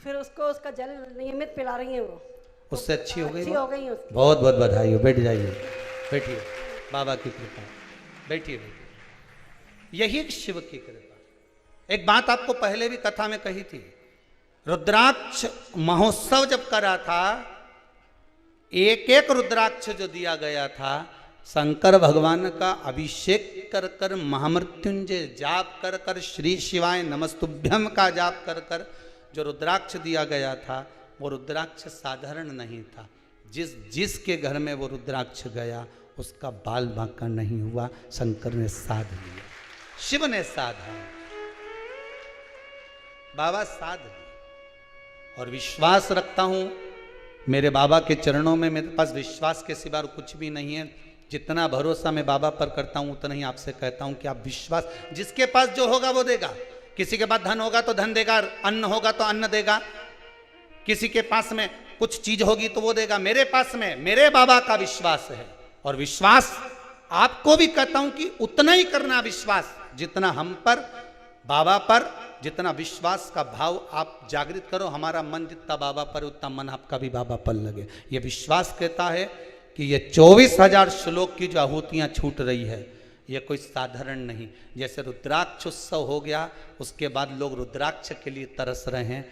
फिर उसको उसका जल नियमित पिला रही है वो। उससे अच्छी हो गई? अच्छी हो गई है उसकी। बहुत बहुत बधाई हो। बैठ जाइए, बैठिए। बाबा की कृपा। बैठिए बैठिए। यही शिव की कृपा। एक बात आपको पहले भी कथा में कही थी। रुद्राक्ष महोत्सव जब करा था, एक एक रुद्राक्ष जो दिया गया था, शंकर भगवान का अभिषेक कर कर, महामृत्युंजय जाप कर कर, श्री शिवाय नमस्तुभ्यम का जाप कर कर जो रुद्राक्ष दिया गया था, वो रुद्राक्ष साधारण नहीं था। जिसके घर में वो रुद्राक्ष गया उसका बाल बांका नहीं हुआ। शंकर ने साध लिया, शिव ने साधा, बाबा साध लिया। और विश्वास रखता हूं मेरे बाबा के चरणों में। मेरे पास विश्वास के सिवा कुछ भी नहीं है। जितना भरोसा मैं बाबा पर करता हूं उतना ही आपसे कहता हूं कि आप विश्वास, जिसके पास जो होगा वो देगा। किसी के पास धन होगा तो धन देगा, अन्न होगा तो अन्न देगा, किसी के पास में कुछ चीज होगी तो वो देगा। मेरे पास में मेरे बाबा का विश्वास है। और विश्वास आपको भी कहता हूं कि उतना ही करना विश्वास जितना हम पर, बाबा पर, जितना विश्वास का भाव आप जागृत करो। हमारा मन जितना बाबा पर उतना मन आपका भी बाबा पर लगे। ये विश्वास कहता है कि ये 24,000 श्लोक की जो आहुतियां छूट रही है ये कोई साधारण नहीं। जैसे रुद्राक्ष उत्सव हो गया, उसके बाद लोग रुद्राक्ष के लिए तरस रहे हैं।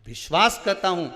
विश्वास करता हूं